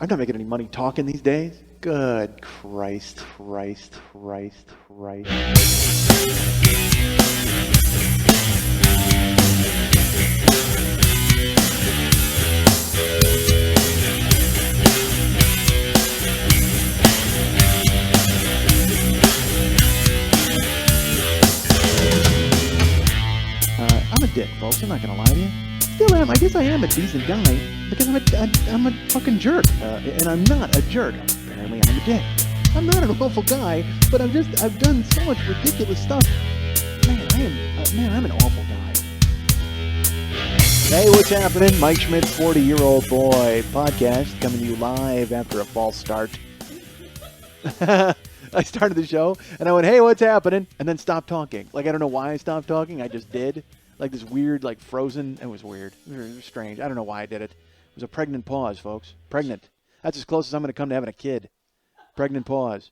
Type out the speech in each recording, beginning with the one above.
I'm not making any money talking these days. Good Christ. I'm a dick, folks. I'm not gonna lie to you. Still am. I guess I am a decent guy because I'm a fucking jerk, and I'm not a jerk. Apparently, I'm a dick. I'm not an awful guy, but I've done so much ridiculous stuff. I'm an awful guy. Hey, what's happening? Mike Schmidt, 40-year-old boy podcast coming to you live after a false start. I started the show and I went, "Hey, what's happening?" and then stopped talking. Like I don't know why I stopped talking. I just did. Like this weird, like frozen. It was weird. It was strange. I don't know why I did it. It was a pregnant pause, folks. Pregnant. That's as close as I'm going to come to having a kid. Pregnant pause.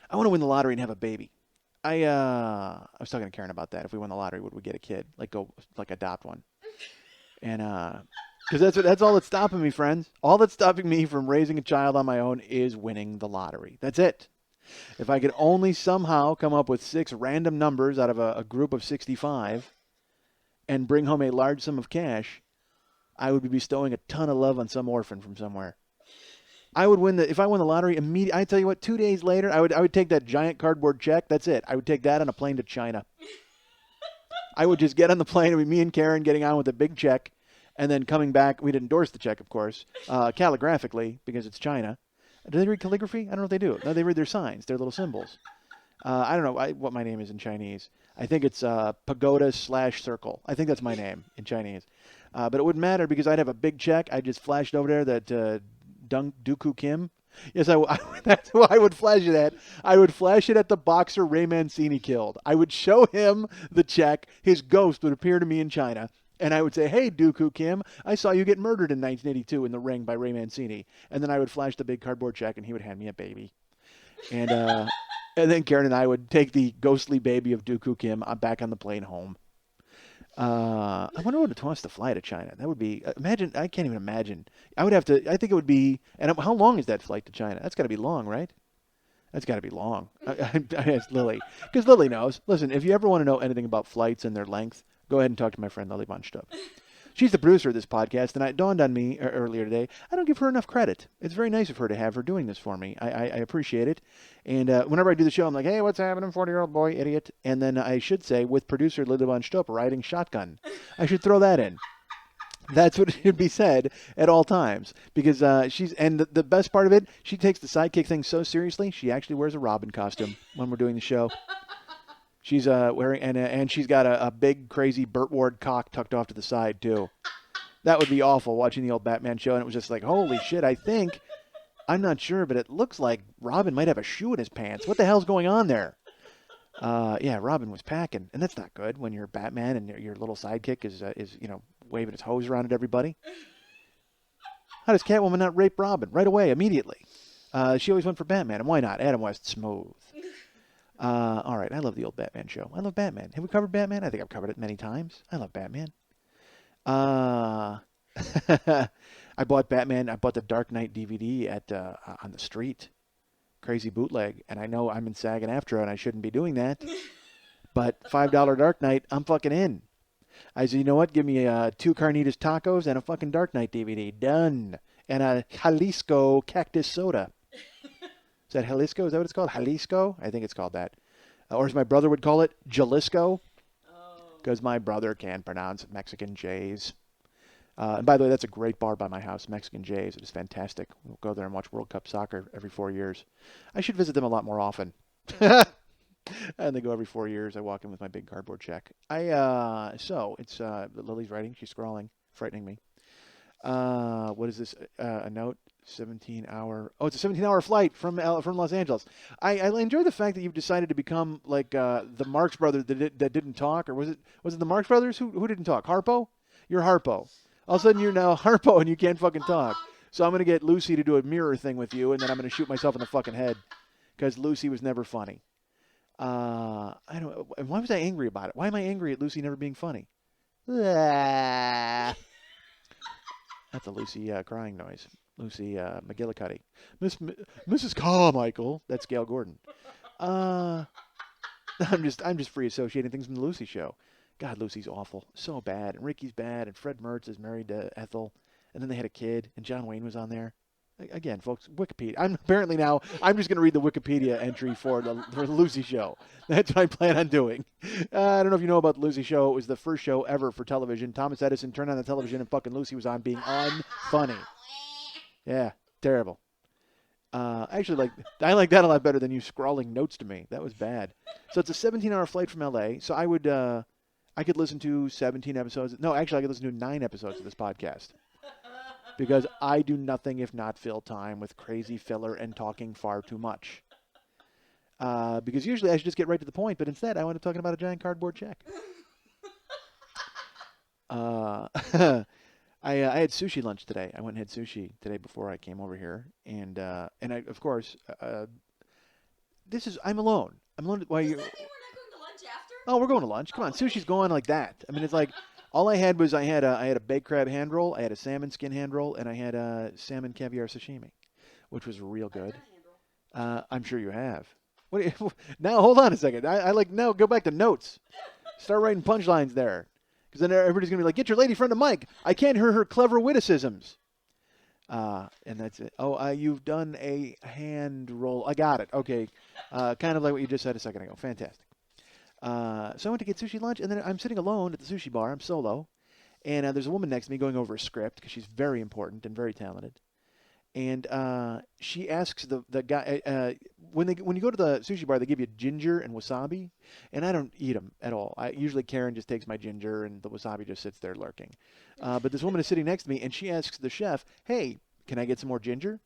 I want to win the lottery and have a baby. I was talking to Karen about that. If we won the lottery, would we get a kid? Like go, like adopt one. And because that's all that's stopping me, friends. All that's stopping me from raising a child on my own is winning the lottery. That's it. If I could only somehow come up with 6 random numbers out of a group of 65 and bring home a large sum of cash, I would be bestowing a ton of love on some orphan from somewhere. I would win if I won the lottery immediately. I tell you what, 2 days later, I would take that giant cardboard check. That's it. I would take that on a plane to China. I would just get on the plane. It would be me and Karen getting on with a big check, and then coming back. We'd endorse the check, of course, calligraphically because it's China. Do they read calligraphy? I don't know if they do. No, they read their signs, their little symbols. I don't know what my name is in Chinese. I think it's pagoda/circle. I think that's my name in Chinese. But it wouldn't matter because I'd have a big check. I just flashed over there that Dooku Kim. Yes, that's who I would flash it at. I would flash it at the boxer Ray Mancini killed. I would show him the check. His ghost would appear to me in China. And I would say, "Hey, Dooku Kim, I saw you get murdered in 1982 in The Ring by Ray Mancini." And then I would flash the big cardboard check, and he would hand me a baby. And and then Karen and I would take the ghostly baby of Dooku Kim back on the plane home. I wonder what it costs to fly to China. That would be, imagine, I can't even imagine. I would have to, I think it would be, and how long is that flight to China? That's got to be long, right? That's got to be long. I asked Lili, because Lili knows. Listen, if you ever want to know anything about flights and their length, go ahead and talk to my friend Lili von Stupp. She's the producer of this podcast, and it dawned on me earlier today, I don't give her enough credit. It's very nice of her to have her doing this for me. I appreciate it. And whenever I do the show, I'm like, "Hey, what's happening, 40-year-old boy, idiot?" And then I should say, with producer Lili von Stupp riding shotgun. I should throw that in. That's what should be said at all times. Because the best part of it, she takes the sidekick thing so seriously, she actually wears a Robin costume when we're doing the show. She's wearing, and she's got a big, crazy Burt Ward cock tucked off to the side, too. That would be awful, watching the old Batman show, and it was just like, holy shit, I'm not sure, but it looks like Robin might have a shoe in his pants. What the hell's going on there? Yeah, Robin was packing, and that's not good when you're Batman and your little sidekick is waving his hose around at everybody. How does Catwoman not rape Robin right away, immediately? She always went for Batman, and why not? Adam West, smooth. All right, I love the old Batman show. I love Batman. Have we covered Batman? I think I've covered it many times. I love Batman. I bought Batman. I bought the Dark Knight DVD at on the street. Crazy bootleg. And I know I'm in SAG-AFTRA and I shouldn't be doing that. But $5 Dark Knight, I'm fucking in. I said, you know what? Give me 2 carnitas tacos and a fucking Dark Knight DVD. Done. And a Jalisco cactus soda. Is that Jalisco? Is that what it's called? Jalisco? I think it's called that. Or as my brother would call it, Jalisco. Because my brother can't pronounce Mexican J's. And by the way, that's a great bar by my house, Mexican J's. It is fantastic. We'll go there and watch World Cup soccer every 4 years. I should visit them a lot more often. And they go every 4 years. I walk in with my big cardboard check. So it's Lily's writing. She's scrawling, frightening me. What is this? A note? 17-hour. Oh, it's a 17-hour flight from Los Angeles. I enjoy the fact that you've decided to become like the Marx Brothers that didn't talk, or was it the Marx Brothers who didn't talk? Harpo? You're Harpo. All of a sudden you're now Harpo and you can't fucking talk. So I'm gonna get Lucy to do a mirror thing with you, and then I'm gonna shoot myself in the fucking head because Lucy was never funny. I don't. Why was I angry about it? Why am I angry at Lucy never being funny? That's a Lucy crying noise. Lucy McGillicuddy. Mrs. Carmichael. That's Gail Gordon. I'm just free associating things from the Lucy show. God, Lucy's awful. So bad. And Ricky's bad. And Fred Mertz is married to Ethel. And then they had a kid. And John Wayne was on there. Again, folks, Wikipedia. I'm just going to read the Wikipedia entry for the Lucy show. That's what I plan on doing. I don't know if you know about the Lucy show. It was the first show ever for television. Thomas Edison turned on the television and fucking Lucy was on being unfunny. Yeah, terrible. Actually, I like that a lot better than you scrawling notes to me. That was bad. So it's a 17-hour flight from L.A. So I could listen to 17 episodes. No, actually, I could listen to 9 episodes of this podcast. Because I do nothing if not fill time with crazy filler and talking far too much. Because usually I should just get right to the point, but instead I wound up talking about a giant cardboard check. I had sushi lunch today. I went and had sushi today before I came over here, and I, of course, I'm alone. I'm alone. Why you? Does that mean we're not going to lunch after? Oh, we're going to lunch. Come on, sushi's going like that. I mean, it's like. All I had was I had a baked crab hand roll, I had a salmon skin hand roll, and I had a salmon caviar sashimi, which was real good. I'm sure you have. Now hold on a second. Now go back to notes. Start writing punchlines there, because then everybody's gonna be like, "Get your lady friend of Mike. I can't hear her clever witticisms." And that's it. Oh, you've done a hand roll. I got it. Okay, kind of like what you just said a second ago. Fantastic. So I went to get sushi lunch, and then I'm sitting alone at the sushi bar. I'm solo, and there's a woman next to me going over a script because she's very important and very talented. And she asks the guy when you go to the sushi bar, they give you ginger and wasabi, and I don't eat them at all. Usually Karen just takes my ginger, and the wasabi just sits there lurking. But this woman is sitting next to me, and she asks the chef, "Hey, can I get some more ginger?"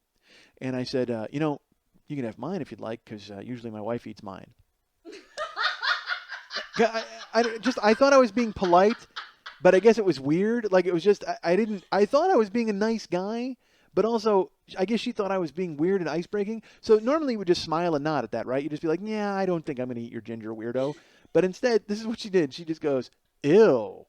And I said, you can have mine if you'd like, because usually my wife eats mine. I thought I was being polite, but I guess it was weird. Like, it was just, I thought I was being a nice guy, but also, I guess she thought I was being weird and ice-breaking. So normally we would just smile and nod at that, right? You'd just be like, yeah, I don't think I'm going to eat your ginger, weirdo. But instead, this is what she did. She just goes, ew.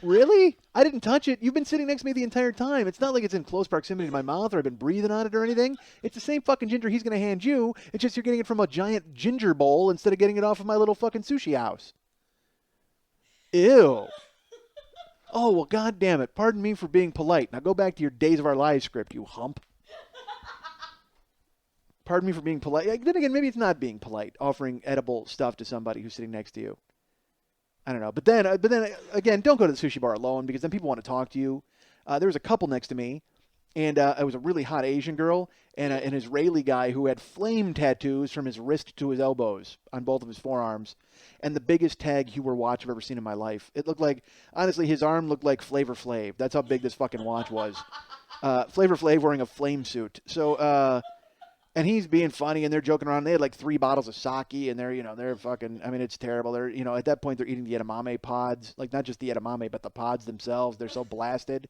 Really? I didn't touch it. You've been sitting next to me the entire time. It's not like it's in close proximity to my mouth or I've been breathing on it or anything. It's the same fucking ginger he's going to hand you. It's just you're getting it from a giant ginger bowl instead of getting it off of my little fucking sushi house. Ew. Oh, well, God damn it. Pardon me for being polite. Now go back to your Days of Our Lives script, you hump. Pardon me for being polite. Then again, maybe it's not being polite, offering edible stuff to somebody who's sitting next to you. I don't know. But then again, don't go to the sushi bar alone because then people want to talk to you. There was a couple next to me, and it was a really hot Asian girl and an Israeli guy who had flame tattoos from his wrist to his elbows on both of his forearms, and the biggest Tag Heuer watch I've ever seen in my life. It looked like, honestly, his arm looked like Flavor Flav. That's how big this fucking watch was. Flavor Flav wearing a flame suit. So, and he's being funny, and they're joking around. They had like 3 bottles of sake, and they're fucking, I mean, it's terrible. They're, at that point, they're eating the edamame pods. Like, not just the edamame, but the pods themselves. They're so blasted.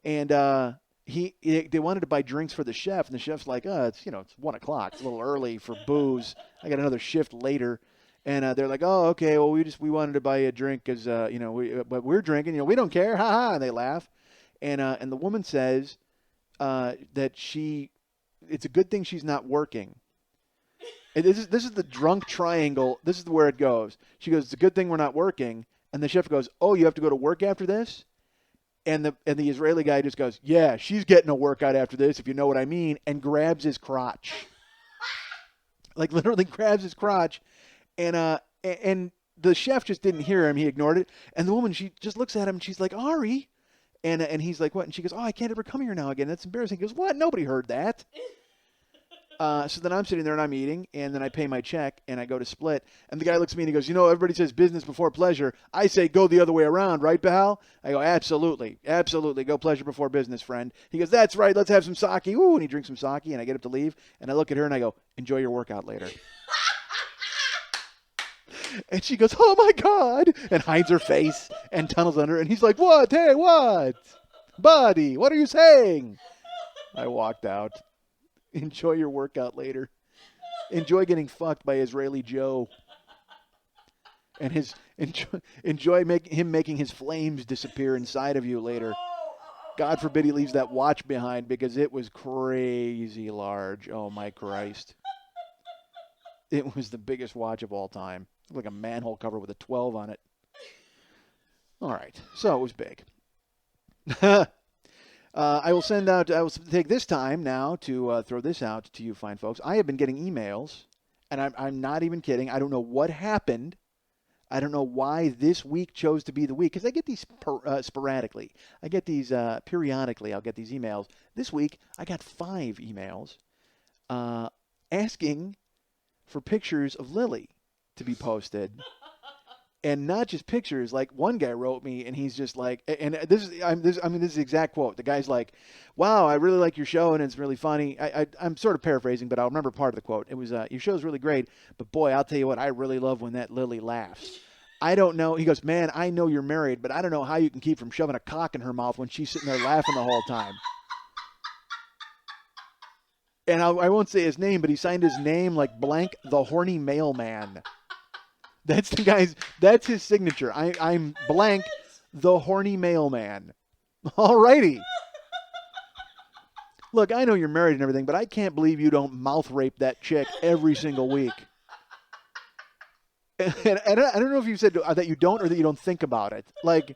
And they wanted to buy drinks for the chef, and the chef's like, it's 1 o'clock. It's a little early for booze. I got another shift later. And they're like, oh, okay, well, we wanted to buy you a drink because, but we're drinking. We don't care. Ha ha. And they laugh. And the woman says that it's a good thing she's not working. And this is the drunk triangle. This is where it goes. She goes, it's a good thing we're not working. And the chef goes, oh, you have to go to work after this? And the Israeli guy just goes, yeah, she's getting a workout after this, if you know what I mean, and grabs his crotch. Like, literally grabs his crotch. And the chef just didn't hear him. He ignored it. And the woman, she just looks at him, and she's like, Ari. And he's like, what? And she goes, oh, I can't ever come here now again. That's embarrassing. He goes, what? Nobody heard that. So then I'm sitting there and I'm eating, and then I pay my check, and I go to split. And the guy looks at me and he goes, everybody says business before pleasure. I say go the other way around, right, pal? I go, absolutely. Absolutely. Go pleasure before business, friend. He goes, that's right. Let's have some sake. Ooh, and he drinks some sake, and I get up to leave. And I look at her and I go, enjoy your workout later. And she goes, oh, my God, and hides her face and tunnels under. And he's like, what? Hey, what? Buddy, what are you saying? I walked out. Enjoy your workout later. Enjoy getting fucked by Israeli Joe. And enjoy him making his flames disappear inside of you later. God forbid he leaves that watch behind because it was crazy large. Oh, my Christ. It was the biggest watch of all time. Like a manhole cover with a 12 on it. All right. So it was big. I will take this time now to throw this out to you fine folks. I have been getting emails, and I'm not even kidding. I don't know what happened. I don't know why this week chose to be the week, because I get these sporadically. I get these periodically. I'll get these emails. This week, I got 5 emails asking for pictures of Lili to be posted. And not just pictures. Like, one guy wrote me, and he's just like, and this is the exact quote. The guy's like, "Wow, I really like your show, and it's really funny." I'm sort of paraphrasing, but I'll remember part of the quote. It was, "Your show's really great, but boy, I'll tell you what, I really love when that Lili laughs. I don't know." He goes, "Man, I know you're married, but I don't know how you can keep from shoving a cock in her mouth when she's sitting there laughing the whole time." And I won't say his name, but he signed his name like blank, the Horny Mailman. That's the guy's. That's his signature. I'm blank, the Horny Mailman. Alrighty. Look, I know you're married and everything, but I can't believe you don't mouth rape that chick every single week. And I don't know if you said that you don't or that you don't think about it. Like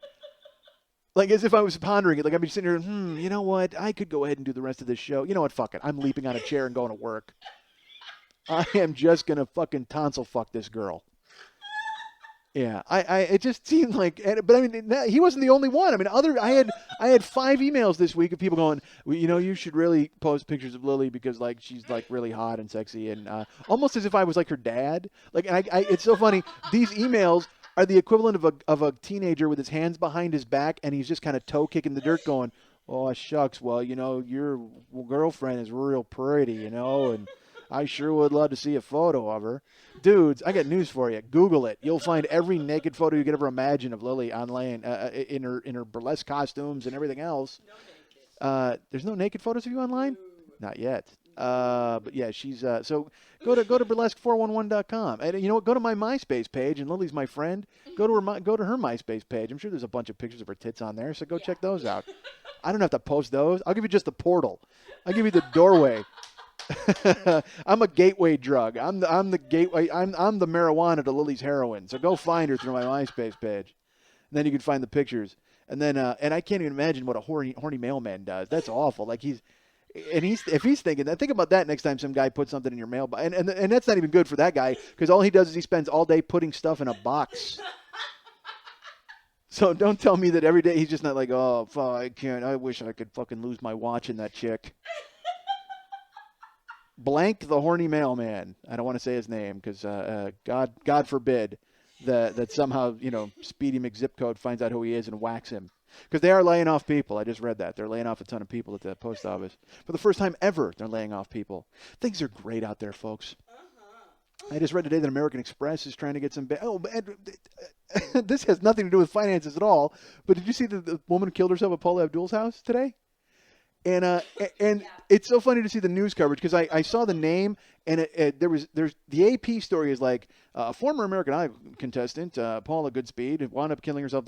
as if I was pondering it. Like I'd be sitting here, you know what? I could go ahead and do the rest of this show. You know what? Fuck it. I'm leaping on a chair and going to work. I am just going to fucking tonsil fuck this girl. Yeah, it just seemed like, but I mean, he wasn't the only one. I mean, I had 5 emails this week of people going, well, you know, you should really post pictures of Lili because like she's like really hot and sexy, and almost as if I was like her dad. Like, and it's so funny. These emails are the equivalent of a teenager with his hands behind his back, and he's just kind of toe kicking the dirt, going, "Oh shucks, well, you know, your girlfriend is real pretty, you know, and I sure would love to see a photo of her." Dudes, I got news for you. Google it. You'll find every naked photo you could ever imagine of Lili online in her burlesque costumes and everything else. No naked. There's no naked photos of you online? Not yet. But yeah, she's so go to burlesque411.com. And you know what? Go to my MySpace page, and Lili's my friend. Go to her MySpace page. I'm sure there's a bunch of pictures of her tits on there, so go check those out. I don't have to post those. I'll give you just the portal. I'll give you the doorway. I'm a gateway drug. I'm the gateway. I'm the marijuana to Lili's heroin. So go find her through my MySpace page, and then you can find the pictures. And then and I can't even imagine what a horny mailman does. That's awful. Like if he's thinking that, think about that next time some guy puts something in your mailbox. And that's not even good for that guy, because all he does is he spends all day putting stuff in a box. So don't tell me that every day he's just not like, "Oh, fuck, I can't. I wish I could fucking lose my watch in that chick." Blank, the Horny Mailman. I don't want to say his name because God forbid that somehow, you know, Speedy McZip Code finds out who he is and whacks him. Because they are laying off people. I just read that. They're laying off a ton of people at the post office. For the first time ever, they're laying off people. Things are great out there, folks. I just read today that American Express is trying to get some... this has nothing to do with finances at all, but did you see that the woman killed herself at Paula Abdul's house today? And it's so funny to see the news coverage, because I saw the name, and there's the AP story is like a former American Idol contestant, Paula Goodspeed, wound up killing herself.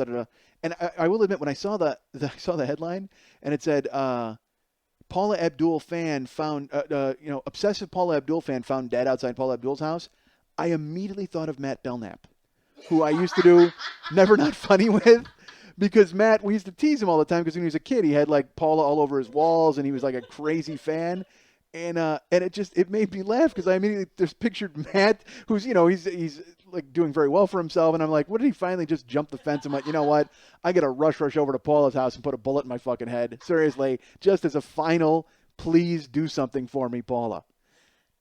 And I will admit, when I saw the headline and it said Paula Abdul fan found obsessive Paula Abdul fan found dead outside Paula Abdul's house, I immediately thought of Matt Belknap, who I used to do Never Not Funny with. Because Matt, we used to tease him all the time because when he was a kid, he had like Paula all over his walls, and he was like a crazy fan. And it made me laugh because I immediately just pictured Matt, who's, you know, he's like doing very well for himself. And I'm like, what did he finally just jump the fence? I'm like, you know what? I got to rush over to Paula's house and put a bullet in my fucking head. Seriously, just as a final, please do something for me, Paula.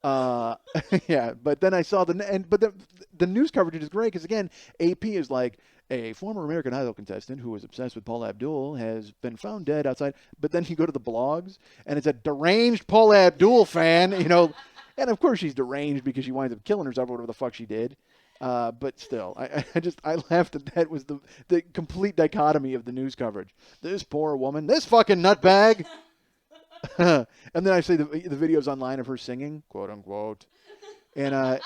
Yeah, but then I saw the news coverage is great because, again, AP is like, a former American Idol contestant who was obsessed with Paula Abdul has been found dead outside. But then you go to the blogs, and it's a deranged Paula Abdul fan, you know. And, of course, she's deranged because she winds up killing herself or whatever the fuck she did. But still, I laughed at that was the complete dichotomy of the news coverage. This poor woman, this fucking nutbag. And then I see the videos online of her singing, quote unquote. And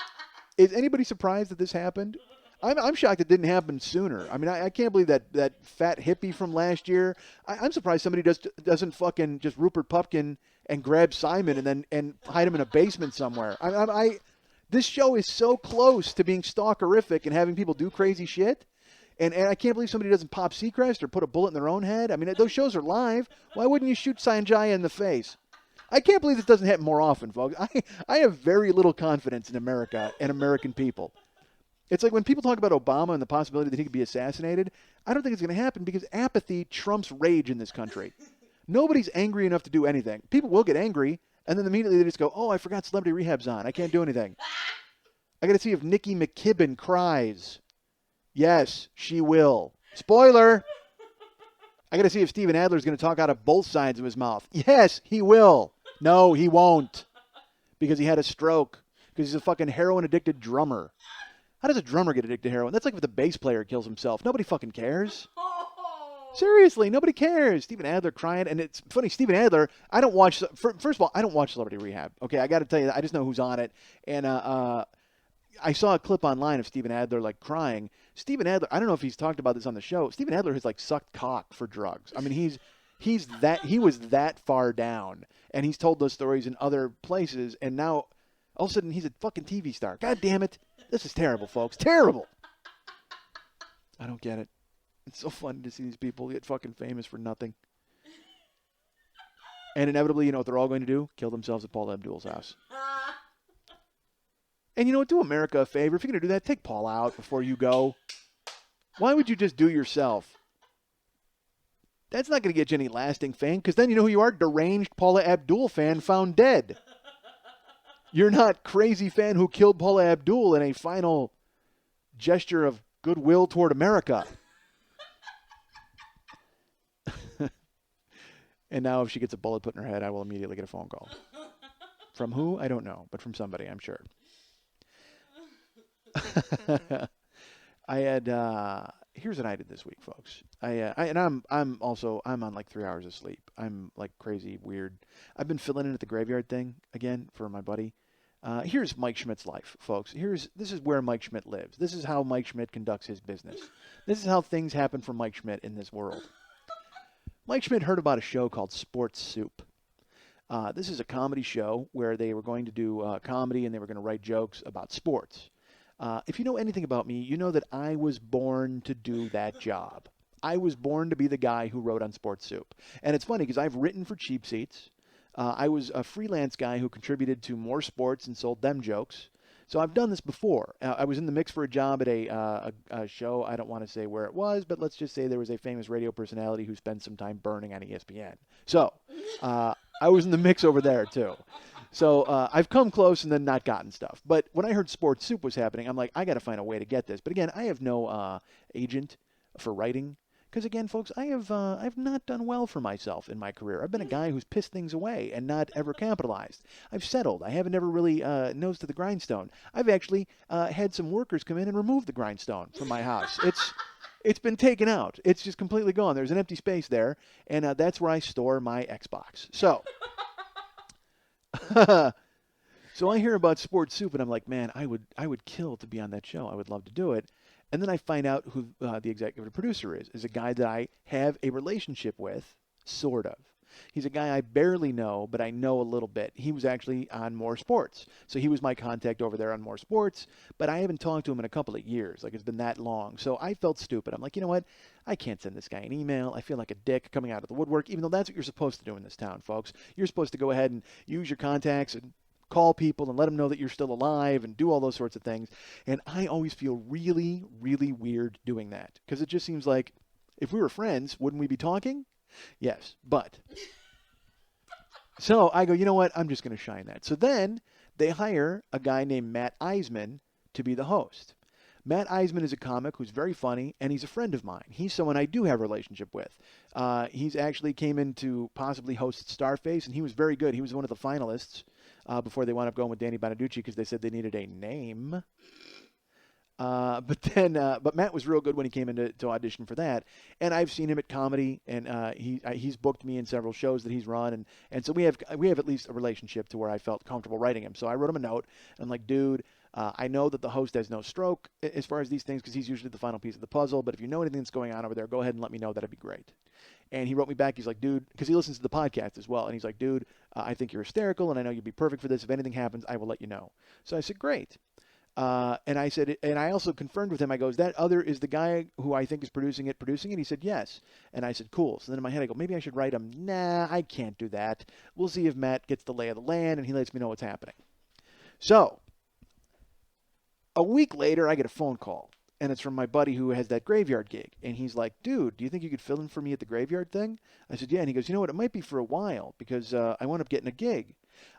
is anybody surprised that this happened? I'm shocked it didn't happen sooner. I mean, I can't believe that fat hippie from last year. I'm surprised somebody doesn't fucking just Rupert Pupkin and grab Simon and hide him in a basement somewhere. This show is so close to being stalkerific and having people do crazy shit. And I can't believe somebody doesn't pop Seacrest or put a bullet in their own head. I mean, those shows are live. Why wouldn't you shoot Sanjaya in the face? I can't believe this doesn't happen more often, folks. I have very little confidence in America and American people. It's like when people talk about Obama and the possibility that he could be assassinated, I don't think it's going to happen because apathy trumps rage in this country. Nobody's angry enough to do anything. People will get angry, and then immediately they just go, oh, I forgot Celebrity Rehab's on. I can't do anything. I got to see if Nikki McKibben cries. Yes, she will. Spoiler! I got to see if Steven Adler's going to talk out of both sides of his mouth. Yes, he will. No, he won't. Because he had a stroke. Because he's a fucking heroin-addicted drummer. How does a drummer get addicted to heroin? That's like if the bass player kills himself. Nobody fucking cares. Seriously, nobody cares. Steven Adler crying. And it's funny, Steven Adler, I don't watch... First of all, I don't watch Celebrity Rehab. Okay, I got to tell you, I just know who's on it. And I saw a clip online of Steven Adler, like, crying. Steven Adler, I don't know if he's talked about this on the show. Steven Adler has, like, sucked cock for drugs. I mean, he was that far down. And he's told those stories in other places. And now, all of a sudden, he's a fucking TV star. God damn it. This is terrible, folks. Terrible. I don't get it. It's so fun to see these people get fucking famous for nothing. And inevitably, you know what they're all going to do? Kill themselves at Paul Abdul's house. And you know what? Do America a favor. If you're going to do that, take Paul out before you go. Why would you just do yourself? That's not going to get you any lasting fame, because then you know who you are? Deranged Paula Abdul fan found dead. You're not crazy fan who killed Paula Abdul in a final gesture of goodwill toward America. And now if she gets a bullet put in her head, I will immediately get a phone call. From who? I don't know, but from somebody, I'm sure. I had here's what I did this week, folks. I'm on like 3 hours of sleep. I'm like crazy weird. I've been filling in at the graveyard thing again for my buddy. Here's Mike Schmidt's life, folks. This is where Mike Schmidt lives. This is how Mike Schmidt conducts his business. This is how things happen for Mike Schmidt in this world. Mike Schmidt heard about a show called Sports Soup. This is a comedy show where they were going to do comedy and they were going to write jokes about sports. If you know anything about me, you know that I was born to do that job. I was born to be the guy who wrote on Sports Soup. And it's funny because I've written for Cheap Seats. I was a freelance guy who contributed to More Sports and sold them jokes. So I've done this before. I was in the mix for a job at a show. I don't want to say where it was, but let's just say there was a famous radio personality who spent some time burning on ESPN. So I was in the mix over there too. So I've come close and then not gotten stuff. But when I heard Sports Soup was happening, I'm like, I got to find a way to get this. But again, I have no agent for writing. Because again, folks, I've not done well for myself in my career. I've been a guy who's pissed things away and not ever capitalized. I've settled. I haven't ever really nose to the grindstone. I've actually had some workers come in and remove the grindstone from my house. It's been taken out. It's just completely gone. There's an empty space there, and that's where I store my Xbox. So, so I hear about Sports Soup, and I'm like, man, I would kill to be on that show. I would love to do it. And then I find out who the executive producer is a guy that I have a relationship with, sort of. He's a guy I barely know, but I know a little bit. He was actually on More Sports. So he was my contact over there on More Sports, but I haven't talked to him in a couple of years. Like, it's been that long. So I felt stupid. I'm like, you know what? I can't send this guy an email. I feel like a dick coming out of the woodwork, even though that's what you're supposed to do in this town, folks. You're supposed to go ahead and use your contacts and call people and let them know that you're still alive and do all those sorts of things. And I always feel really, really weird doing that because it just seems like if we were friends, wouldn't we be talking? Yes, but. So I go, you know what? I'm just going to shine that. So then they hire a guy named Matt Eisman to be the host. Matt Eisman is a comic who's very funny, and he's a friend of mine. He's someone I do have a relationship with. He's actually came in to possibly host Starface, and he was very good. He was one of the finalists before they wound up going with Danny Bonaducci because they said they needed a name. But Matt was real good when he came in to audition for that. And I've seen him at comedy, and he's booked me in several shows that he's run, and so we have at least a relationship to where I felt comfortable writing him. So I wrote him a note, and I'm like, dude, I know that the host has no stroke as far as these things because he's usually the final piece of the puzzle. But if you know anything that's going on over there, go ahead and let me know. That'd be great. And he wrote me back. He's like, dude, because he listens to the podcast as well. And he's like, dude, I think you're hysterical, and I know you'd be perfect for this. If anything happens, I will let you know. So I said, great. And I said, and I also confirmed with him. I go, is that other is the guy who I think is producing it? He said, yes. And I said, cool. So then in my head, I go, maybe I should write him. Nah, I can't do that. We'll see if Matt gets the lay of the land and he lets me know what's happening. So a week later, I get a phone call, and it's from my buddy who has that graveyard gig. And he's like, dude, do you think you could fill in for me at the graveyard thing? I said, yeah. And he goes, you know what? It might be for a while because I wound up getting a gig.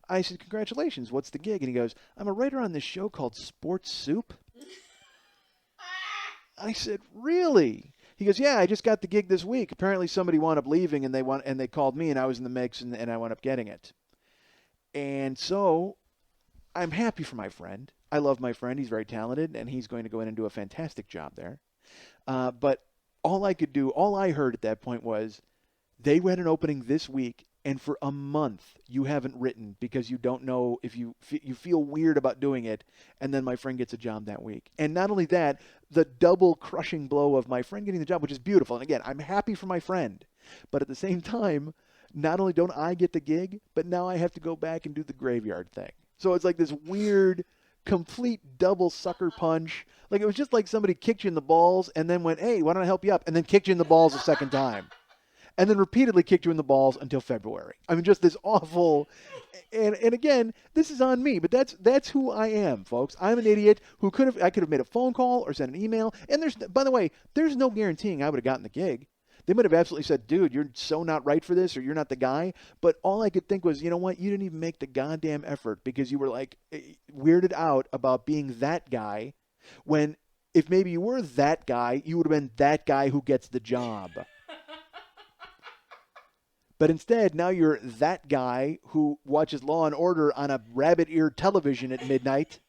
I said, congratulations. What's the gig? And he goes, I'm a writer on this show called Sports Soup. I said, really? He goes, yeah, I just got the gig this week. Apparently somebody wound up leaving, and they called me, and I was in the mix, and I wound up getting it. And so I'm happy for my friend. I love my friend. He's very talented, and he's going to go in and do a fantastic job there. But all I heard at that point was they had an opening this week, and for a month you haven't written because you don't know if you feel weird about doing it, and then my friend gets a job that week. And not only that, the double crushing blow of my friend getting the job, which is beautiful. And again, I'm happy for my friend. But at the same time, not only don't I get the gig, but now I have to go back and do the graveyard thing. So it's like this weird, complete double sucker punch. Like it was just like somebody kicked you in the balls and then went, hey, why don't I help you up? And then kicked you in the balls a second time. And then repeatedly kicked you in the balls until February. I mean, just this awful, and again, this is on me, but that's who I am, folks. I'm an idiot who I could have made a phone call or sent an email. And by the way, there's no guaranteeing I would have gotten the gig. They might have absolutely said, dude, you're so not right for this, or you're not the guy. But all I could think was, you know what? You didn't even make the goddamn effort because you were like weirded out about being that guy when if maybe you were that guy, you would have been that guy who gets the job. But instead, now you're that guy who watches Law and Order on a rabbit-eared television at midnight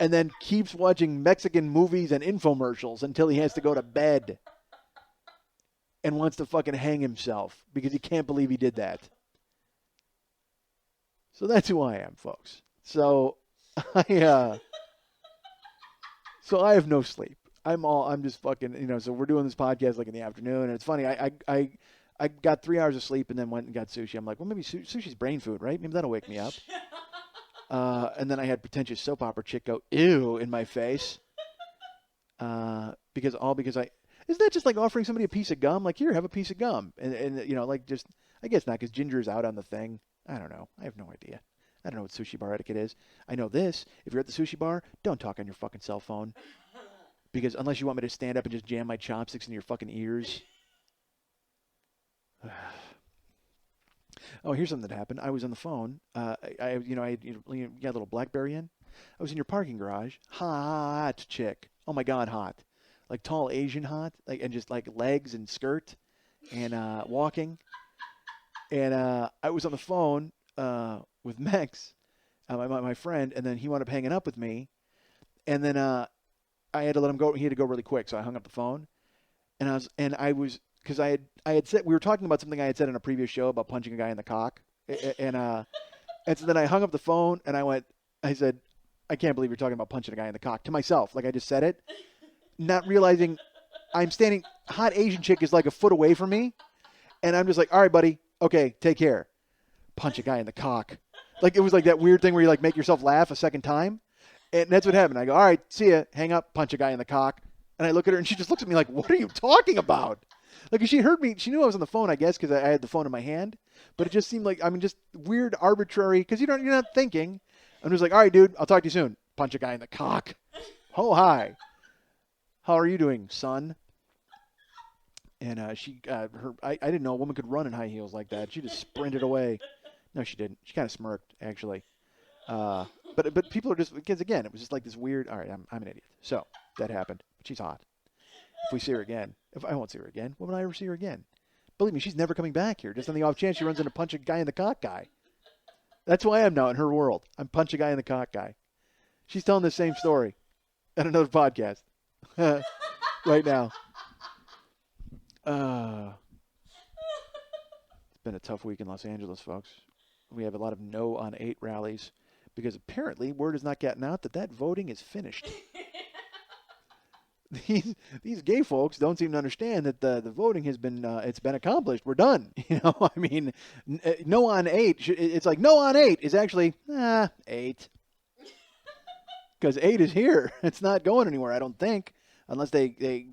and then keeps watching Mexican movies and infomercials until he has to go to bed and wants to fucking hang himself because he can't believe he did that. So that's who I am, folks. So I have no sleep. I'm just fucking, so we're doing this podcast like in the afternoon, and it's funny. I got 3 hours of sleep and then went and got sushi. I'm like, well, maybe sushi's brain food, right? Maybe that'll wake me up. And then I had pretentious soap opera chick go, ew, in my face. Because isn't that just like offering somebody a piece of gum? Like, here, have a piece of gum. And like just, I guess not, because Ginger's out on the thing. I don't know. I have no idea. I don't know what sushi bar etiquette is. I know this. If you're at the sushi bar, don't talk on your fucking cell phone. Because unless you want me to stand up and just jam my chopsticks into your fucking ears. Oh, here's something that happened. I was on the phone. I got a little BlackBerry in. I was in your parking garage. Hot chick. Oh my God, hot. Like tall Asian hot. Like and just like legs and skirt, and walking. And I was on the phone with Mex, my friend, and then he wound up hanging up with me. And then I had to let him go. He had to go really quick, so I hung up the phone. Because I had said, we were talking about something I had said in a previous show about punching a guy in the cock. And so then I hung up the phone and I said, I can't believe you're talking about punching a guy in the cock to myself. Like I just said it, not realizing I'm standing, hot Asian chick is like a foot away from me. And I'm just like, all right, buddy. Okay, take care. Punch a guy in the cock. Like it was like that weird thing where you like make yourself laugh a second time. And that's what happened. I go, all right, see ya. Hang up, punch a guy in the cock. And I look at her and she just looks at me like, what are you talking about? Like, she heard me. She knew I was on the phone, I guess, because I had the phone in my hand. But it just seemed like, just weird, arbitrary, because you're not thinking. I'm just like, all right, dude, I'll talk to you soon. Punch a guy in the cock. Oh, hi. How are you doing, son? And I didn't know a woman could run in high heels like that. She just sprinted away. No, she didn't. She kind of smirked, actually. But people are just, because again, it was just like this weird, all right, I'm an idiot. So that happened. But she's hot. If we see her again, if I won't see her again, when will I ever see her again? Believe me, she's never coming back here. Just on the off chance she runs into punch a guy in the cock guy. That's who I am now in her world. I'm punch a guy in the cock guy. She's telling the same story at another podcast right now. It's been a tough week in Los Angeles, folks. We have a lot of no on 8 rallies. because apparently word has not gotten out that voting is finished. These gay folks don't seem to understand that the voting has been it's been accomplished. We're done. I mean, no on 8. It's like no on 8 is actually 8 because 8 is here. It's not going anywhere. I don't think, unless they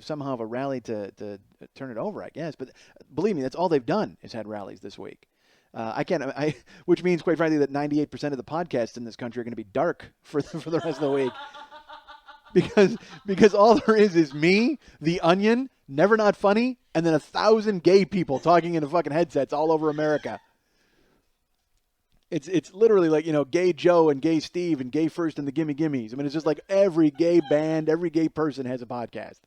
somehow have a rally to turn it over. I guess, but believe me, that's all they've done is had rallies this week. Which means, quite frankly, that 98% of the podcasts in this country are going to be dark for the rest of the week. Because all there is me, the Onion, Never Not Funny, and then 1,000 gay people talking into fucking headsets all over America. It's literally like, Gay Joe and Gay Steve and Gay First and the Gimme Gimmes. I mean, it's just like every gay band, every gay person has a podcast.